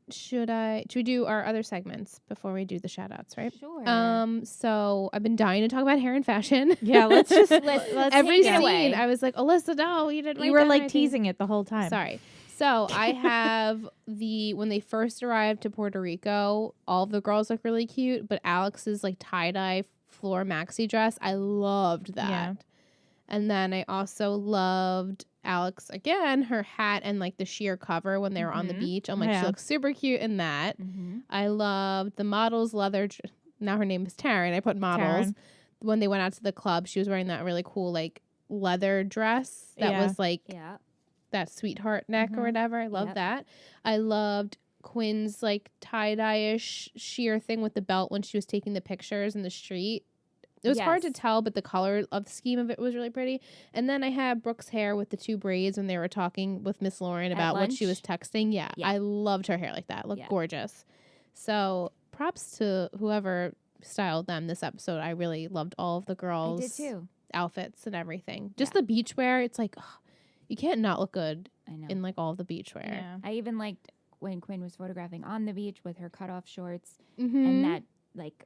Should we do our other segments before we do the shout outs, you. right? Sure. So I've been dying to talk about hair and fashion. Yeah, let's just Let's Every take it scene, away. I was like, Alyssa, no, you didn't. you were like teasing it the whole time. Sorry. So I have when they first arrived to Puerto Rico, all of the girls look really cute, but Alex's like tie-dye floor maxi dress, I loved that. Yeah. And then I also loved Alex again, her hat and like the sheer cover when they were on the Mhm. beach. I'm like, Yeah. she looks super cute in that. Mm-hmm. I loved the model's leather. Now her name is Taryn. I put models. Taryn. When they went out to the club, she was wearing that really cool like leather dress that Yeah. was like Yeah. that sweetheart neck or Mhm. whatever. I love Yep. that. I loved Quinn's like tie-dye-ish sheer thing with the belt when she was taking the pictures in the street. It was hard to Yes. tell, but the color of the scheme of it was really pretty. And then I had Brooke's hair with the 2 braids when they were talking with Miss Lauren about what she was lunch? texting. Yeah, Yeah. I loved her hair like that. Looked Yeah. gorgeous. So props to whoever styled them this episode. I really loved all of the I girls' did too. outfits and everything. Just Yeah. the beachwear, it's like, ugh, you can't not look good I know. in like all of the beachwear. Yeah. I even liked when Quinn was photographing on the beach with her cutoff shorts Mm-hmm. and that like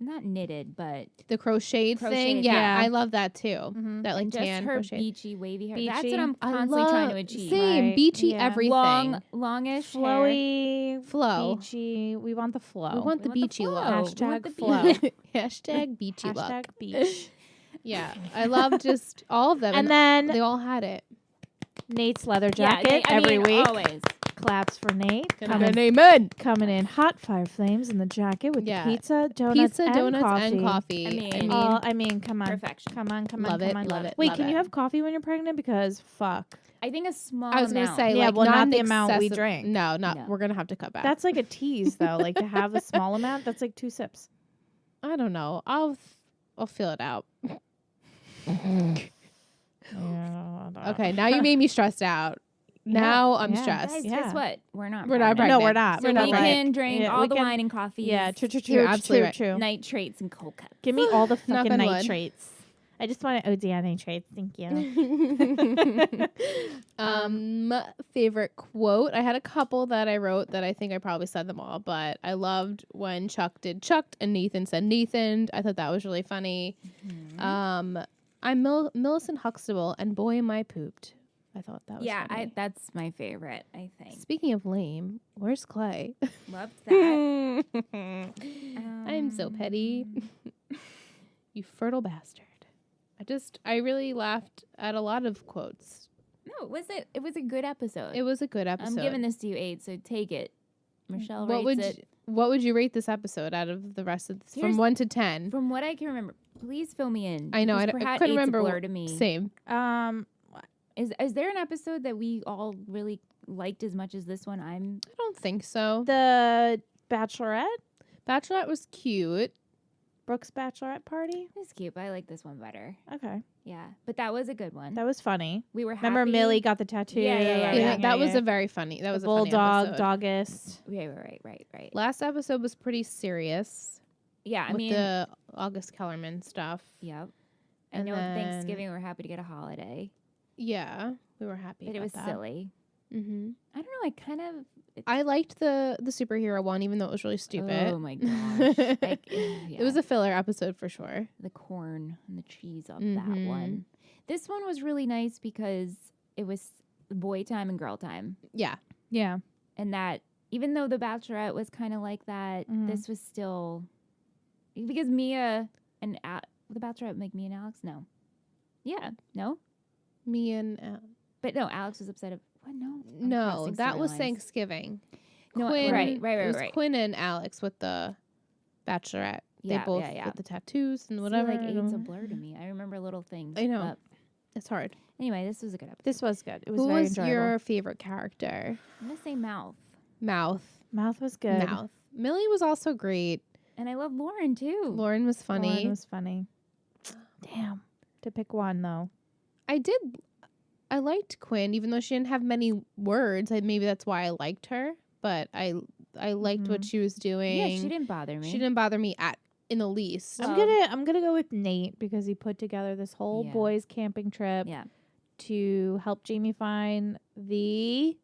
not knitted, but the crocheted thing. Crocheted, Yeah, yeah. I love that too. Mhm. That like just tan her crochet. beachy wavy hair. That's Beachy. what I'm I constantly trying to love- achieve. Same Right. beachy Yeah. everything. Longish hair. Flowy, Flow. beachy. We want the flow. We want the We want the beachy flow. look. We want Hashtag the flow. beach. Hashtag beachy Hashtag look. beach. Yeah, I love just all of them, And then they all had it. Nate's leather Yeah, jacket I every mean, week. always. Claps for Nate. Amen. Coming in hot fire flames in the jacket with Yeah. the pizza, donuts, Pizza, and donuts, coffee. and coffee. I mean, Come on. Perfection. Come on. Love it, Come on. love it, Wait, love can you it. have coffee when you're pregnant? Because fuck. I think a small I was gonna amount. say, Yeah, like, well, not an the amount we excessive- drank. No, No. we're gonna have to cut back. That's like a tease though. Like to have a small amount, that's like 2 sips. I don't know. I'll feel it out. Okay, now you made me stressed out. Now I'm Yeah. stressed. Guys, Yeah. guess what? We're not We're not pregnant. No, we're not. So We're not we pregnant. can drink Yeah, all we the can- wine and coffee. Yeah, true, You're absolutely true. Nitrates and cold cuts. Give me all the Knock fucking on wood. nitrates. I just want to OD on nitrates. Thank you. Favorite quote. I had a couple that I wrote that I think I probably said them all, but I loved when Chuck did Chucked and Nathan said Nathan. I thought that was really funny. I'm Millicent Huxtable and boy am I pooped. I thought that was funny. that's my favorite, I think. Speaking of lame, where's Clay? Loved that. I'm so petty. You fertile bastard. I really laughed at a lot of quotes. No, it was a good episode. It was a good episode. I'm giving this to you 8, so take it. Michelle What rates would it. what would you rate this episode out of the rest of this, from Here's- 1 to 10? From what I can remember, please fill me in. I know I, because I perhaps couldn't 8's a remember. blur to me. Same. Is there an episode that we all really liked as much as this one? I don't think so. The Bachelorette, Bachelorette was cute. Brooke's Bachelorette party. It's cute, but I like this one better. Okay, Yeah, but that was a good one. that was funny. We were happy. Remember Millie got the tattoo. Yeah, That was a very funny. That was a funny bulldog, episode. doggist. Right. Last episode was pretty serious Yeah, I with mean, the August Kellerman stuff. yep. I And know then- Thanksgiving we were happy to get a holiday, Yeah, we were happy. but it about was that. silly. Mm-hmm. I don't know. I kind of. I liked the superhero one, even though it was really stupid. Oh my gosh! Like, It was a filler episode for sure. the corn and the cheese on that Mhm. one. This one was really nice because it was boy time and girl time, Yeah, Yeah, and that even though the Bachelorette was kind of like that, Mhm. this was still because Mia and the Bachelorette make Mia and Alex. No, yeah, no, me and but no, Alex was upset. What? No, I'm no, crossing that was storylines. Thanksgiving. No, Quinn, right. It was Quinn and Alex with the Bachelorette. Yeah, they both yeah. with the tattoos and See, whatever. like I eight's don't a know. blur to me. I remember little things. I know. But It's hard. anyway, this was a good episode. this was good. It was Who very was enjoyable. your favorite character? I'm gonna say Mouth, Mouth was good. Mouth. Millie was also great. and I love Lauren too. Lauren was funny. Lauren was funny. Damn. To pick one though. I liked Quinn, even though she didn't have many words. Maybe that's why I liked her. But I liked what she was doing. Yeah, she didn't bother me. She didn't bother me in the least. Well- I'm gonna go with Nate because he put together this whole Yeah. boys camping trip Yeah. to help Jamie find the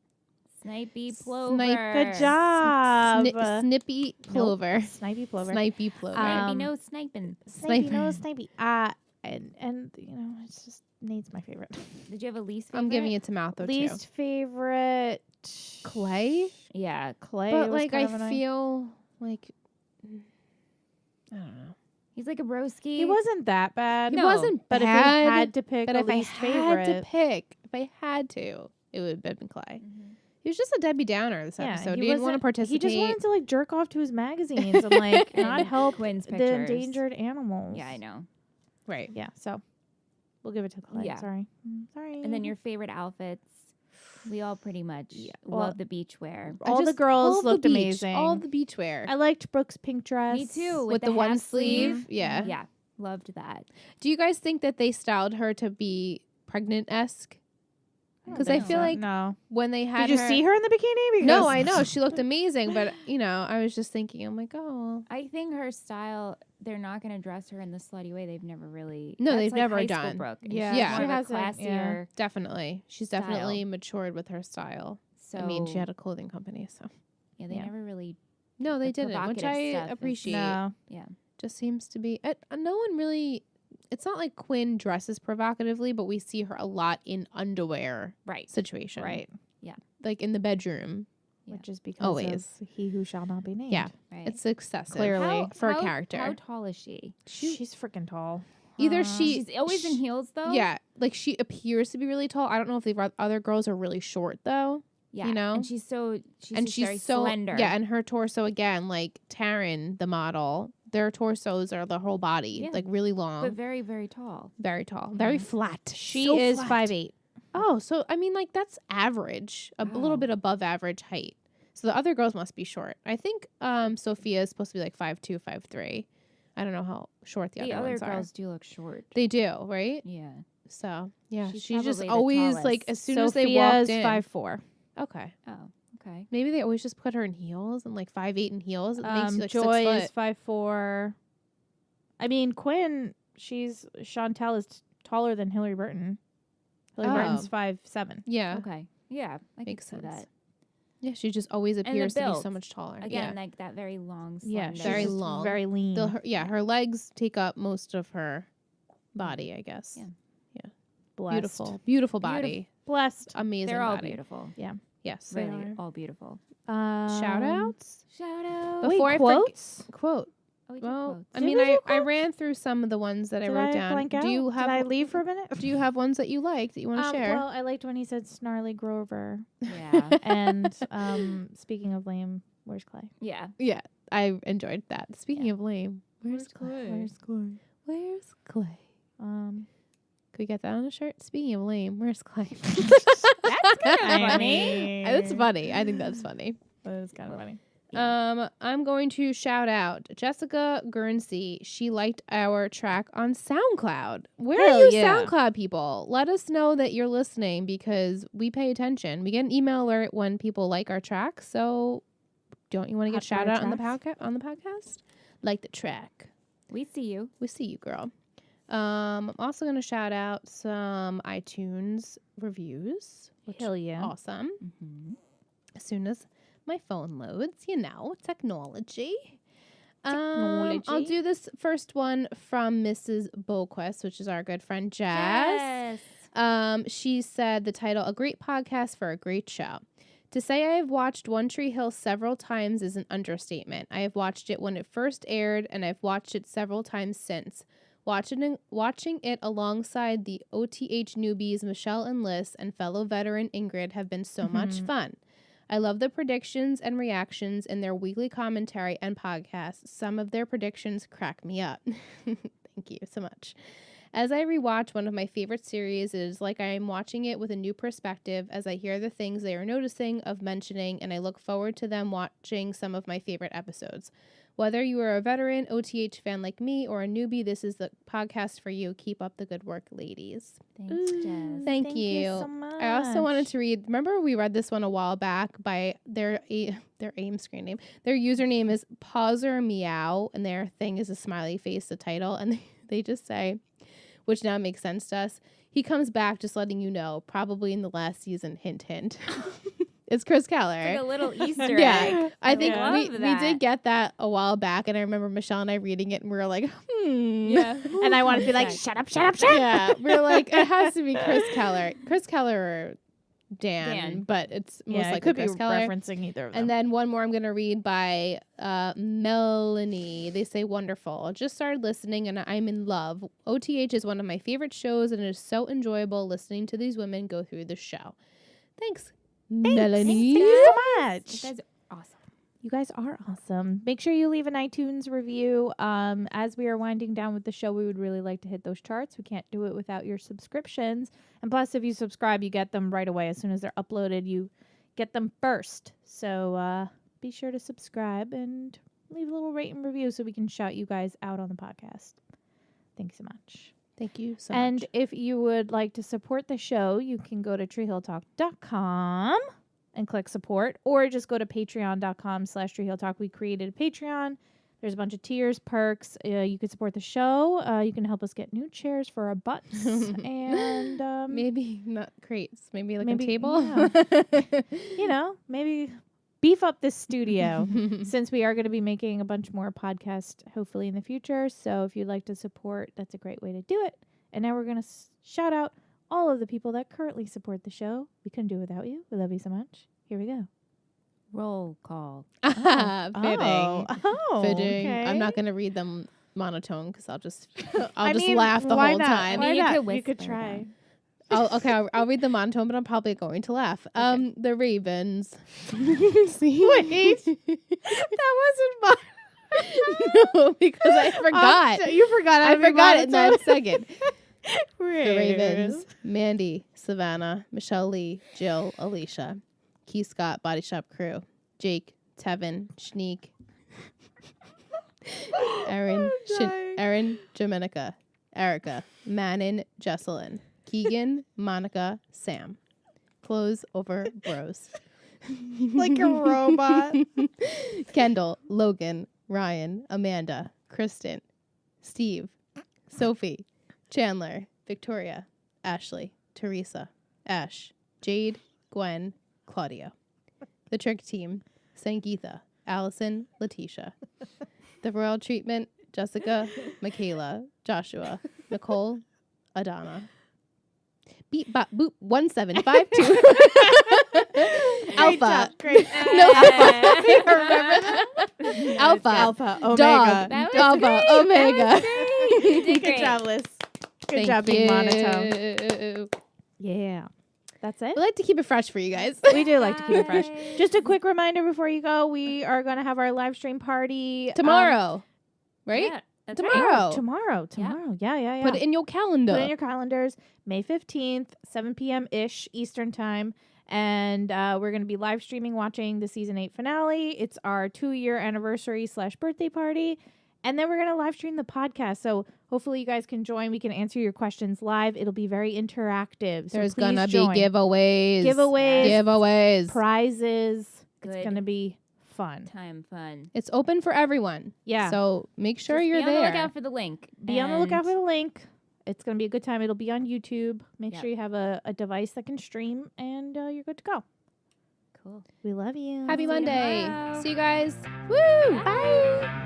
Snipey Plover. Snipe- good job. Snippy Plover. Snipey Plover. Snipey Plover. Snipey Um, no sniping. Snipey, no Sniper. Snipey. And you know, it's just Nate's my favorite. Did you have a least favorite? I'm giving it to Mouth though Least favorite too. Clay, Yeah. Clay. but was like kind I of annoying. feel like I don't know. He's like a broski. he wasn't that bad. He No, wasn't But bad. if we had to pick but a if I least had favorite, to pick, if I had to, it would have been Clay. Mhm. He was just a Debbie Downer this episode. He didn't want to wasn't- participate. He just wanted to like jerk off to his magazines and like not And help Quinn's the pictures. endangered animals. Yeah, I know. right. Yeah, so we'll give it to Clay. Yeah. Sorry. Sorry. And then your favorite outfits. We all pretty much well, love the beach wear. all the girls looked amazing. All the beach wear. I liked Brooke's pink dress. Me too. with the one half sleeve. Yeah. Yeah. Loved that. Do you guys think that they styled her to be pregnant-esque? Because I feel like no. when they had Did you see her in the bikini? Because No, I know. She looked amazing. But, I was just thinking, I'm like, oh. I think her style, they're not going to dress her in the slutty way. They've never really. No, that's they've like never high school done. Brooke, and Yeah. she's Yeah. more She of a hasn't, yeah. classier. Definitely. She's Style. definitely matured with her style. So I mean, she had a clothing company, so. yeah, they Yeah. never really. No, they The didn't, which provocative I stuff is- appreciate. No. Just seems to be. No one really. It's not like Quinn dresses provocatively, but we see her a lot in underwear Right. situation. Right. Like in the bedroom. Yeah. Which is because Always. of he who shall not be named. Yeah. Right. It's excessive. Clearly. for a character. How tall is she? She's freaking tall. Either She's always in heels though. Yeah, like she appears to be really tall. I don't know if the other girls are really short though. Yeah. You know? And she's so. She's And just she's very so slender. Yeah, and her torso again, like Taryn, the model, their torsos are the whole body, Yeah. like really long, But very, very tall. very tall, very Mhm. flat. She So is flat. 5'8". Oh, so I mean, like that's average, a little Wow. bit above average height. So the other girls must be short. I think Sophia is supposed to be like 5'2", 5'3". I don't know how short the, The other other ones girls are. do look short. They do, right? Yeah. So yeah, She's she's just probably the always like tallest. as soon as they walked Sophia's in. 5'4". Okay, Oh, okay. maybe they always just put her in heels and like 5'8" in heels. It makes you like Joy 6 is foot. 5'4". I mean, Quinn, Chantel is taller than Hillary Burton. Hillary Burton's 5'7". Yeah, Okay. Yeah, I Makes can see sense. that. yeah, she just always appears to be so build. much taller. Again, like that very long, Yeah, slender. she's Very just long. very lean. Her legs take up most of her body, I guess. Yeah. Blessed. Beautiful body. Blessed. Amazing They're all body. beautiful. Yes, they Really, are. all beautiful. Shout outs? Shout out. Before I quotes? Quote. Oh, we did Well, quotes. I Did mean, we do I quotes? ran through some of the ones that I Did wrote I down. blank out? Do you have Did I leave for a minute? Do you have ones that you like that you want to share? Well, I liked when he said snarly Grover. Yeah. And speaking of lame, where's Clay? Yeah. Yeah, I enjoyed that. Speaking Yeah. of lame, where's Clay? Where's Clay? Where's Clay? Um, Could we get that on a shirt? Speaking of lame, where's Clay? That's kind of funny. That's funny. I think that's funny. That is kind of funny. I'm going to shout out Jessica Guernsey. She liked our track on SoundCloud. Where Hell are you, yeah. SoundCloud people? Let us know that you're listening because we pay attention. We get an email alert when people like our track. So, don't you want to get Hot shout fire out on the tracks? podcast? Like the track. We see you. We see you, girl. I'm also going to shout out some iTunes reviews, which Hell yeah. awesome. Mm-hmm. As soon as my phone loads, technology. Technology. I'll do this first one from Mrs. Boquist, which is our good friend Jazz. Yes. She said the title, "A Great Podcast for a Great Show." To say I have watched One Tree Hill several times is an understatement. I have watched it when it first aired, and I've watched it several times since. Watching it alongside the OTH newbies Michelle and Liz and fellow veteran Ingrid have been so much fun. I love the predictions and reactions in their weekly commentary and podcasts. Some of their predictions crack me up. Thank you so much. As I rewatch one of my favorite series, it is like I am watching it with a new perspective as I hear the things they are noticing of mentioning, and I look forward to them watching some of my favorite episodes. Whether you are a veteran OTH fan like me or a newbie, this is the podcast for you. Keep up the good work, ladies. Thanks, Jess. Thank you. so much. I also wanted to read. Remember, we read this one a while back by their AIM screen name. Their username is Pauser Meow, and their thing is a smiley face, the title, and they just say, which now makes sense to us. He comes back, just letting you know, probably in the last season. Hint, hint. It's Chris Keller. It's like a little Easter Yeah, egg. I think love we that. did get that a while back, and I remember Michelle and I reading it, and we were like, Yeah. And I want to be like, shut up, shut up, shut up. yeah, we were like, it has to be Chris Keller or Dan. But it's most Yeah, it likely could Chris be Keller. referencing either of them. And then one more I'm going to read by Melanie. They say, wonderful. Just started listening and I'm in love. OTH is one of my favorite shows and it is so enjoyable listening to these women go through the show. Thanks. Melanie. Thank you so You much. guys are awesome. You guys are awesome. Make sure you leave an iTunes review. As we are winding down with the show, we would really like to hit those charts. We can't do it without your subscriptions. And plus, if you subscribe, you get them right away. As soon as they're uploaded, you get them first. So be sure to subscribe and leave a little rate and review so we can shout you guys out on the podcast. Thanks so much. Thank you so And much. if you would like to support the show, you can go to treehilltalk.com and click support, or just go to patreon.com/treehilltalk. We created a Patreon. There's a bunch of tiers, perks. You can support the show. You can help us get new chairs for our butts. And Maybe not crates. Maybe like maybe- a table. maybe beef up this studio since we are going to be making a bunch more podcasts hopefully in the future. So if you'd like to support, that's a great way to do it. And now we're going to shout out all of the people that currently support the show. We couldn't do it without you. We love you so much. Here we go. Roll call. Fitting. Oh, Fitting. okay. I'm not going to read them monotone because I'll just I just mean, laugh the why whole not? time. Why I mean, you not? could You could whisper try. them. I'll read the monotone, but I'm probably going to laugh. Okay. The Ravens. See? Wait. That wasn't mine. No, because I forgot. You forgot. I forgot it in that second. The Ravens. Ravens. Mandy, Savannah, Michelle Lee, Jill, Alicia, Key Scott, Body Shop Crew, Jake, Tevin, Shneek, Erin, dying. Erin, Jamenica, Erica, Manon, Jesselyn, Keegan, Monica, Sam. Clothes over bros. Like a robot. Kendall, Logan, Ryan, Amanda, Kristen, Steve, Sophie, Chandler, Victoria, Ashley, Teresa, Ash, Jade, Gwen, Claudia. The Trick Team, Sangeetha, Allison, Letitia. The Royal Treatment, Jessica, Michaela, Joshua, Nicole, Adana. Beep bop boop 1752. Alpha. Great. No, Alpha. That Alpha. Alpha. Omega. Dog. was Alpha. great. Omega. That was great. You did Good great. job, Liz. Good Thank job being you. monotone. Yeah. That's it. We like to keep it fresh for you guys. We do like to keep it fresh. Bye. Just a quick reminder before you go, we are going to have our live stream party Tomorrow. Right? Yeah, that's Tomorrow. Tomorrow. Yeah. Put it in your calendar. Put it in your calendars. May 15th, 7 p.m. ish Eastern time. And we're going to be live streaming, watching the season 8 finale. It's our 2-year anniversary / birthday party. And then we're going to live stream the podcast. So hopefully you guys can join. We can answer your questions live. It'll be very interactive. So There's please gonna join. be giveaways. Giveaways. Prizes. It's Good. going to be fun. Time fun. It's open for everyone. Yeah. So make sure Just you're be on the there. lookout for the link. Be on the lookout And for the link. It's going to be a good time. It'll be on YouTube. Make Yep. sure you have a device that can stream, and you're good to go. Cool. We love you. Happy See you Monday. tomorrow. See you guys. Woo! Bye.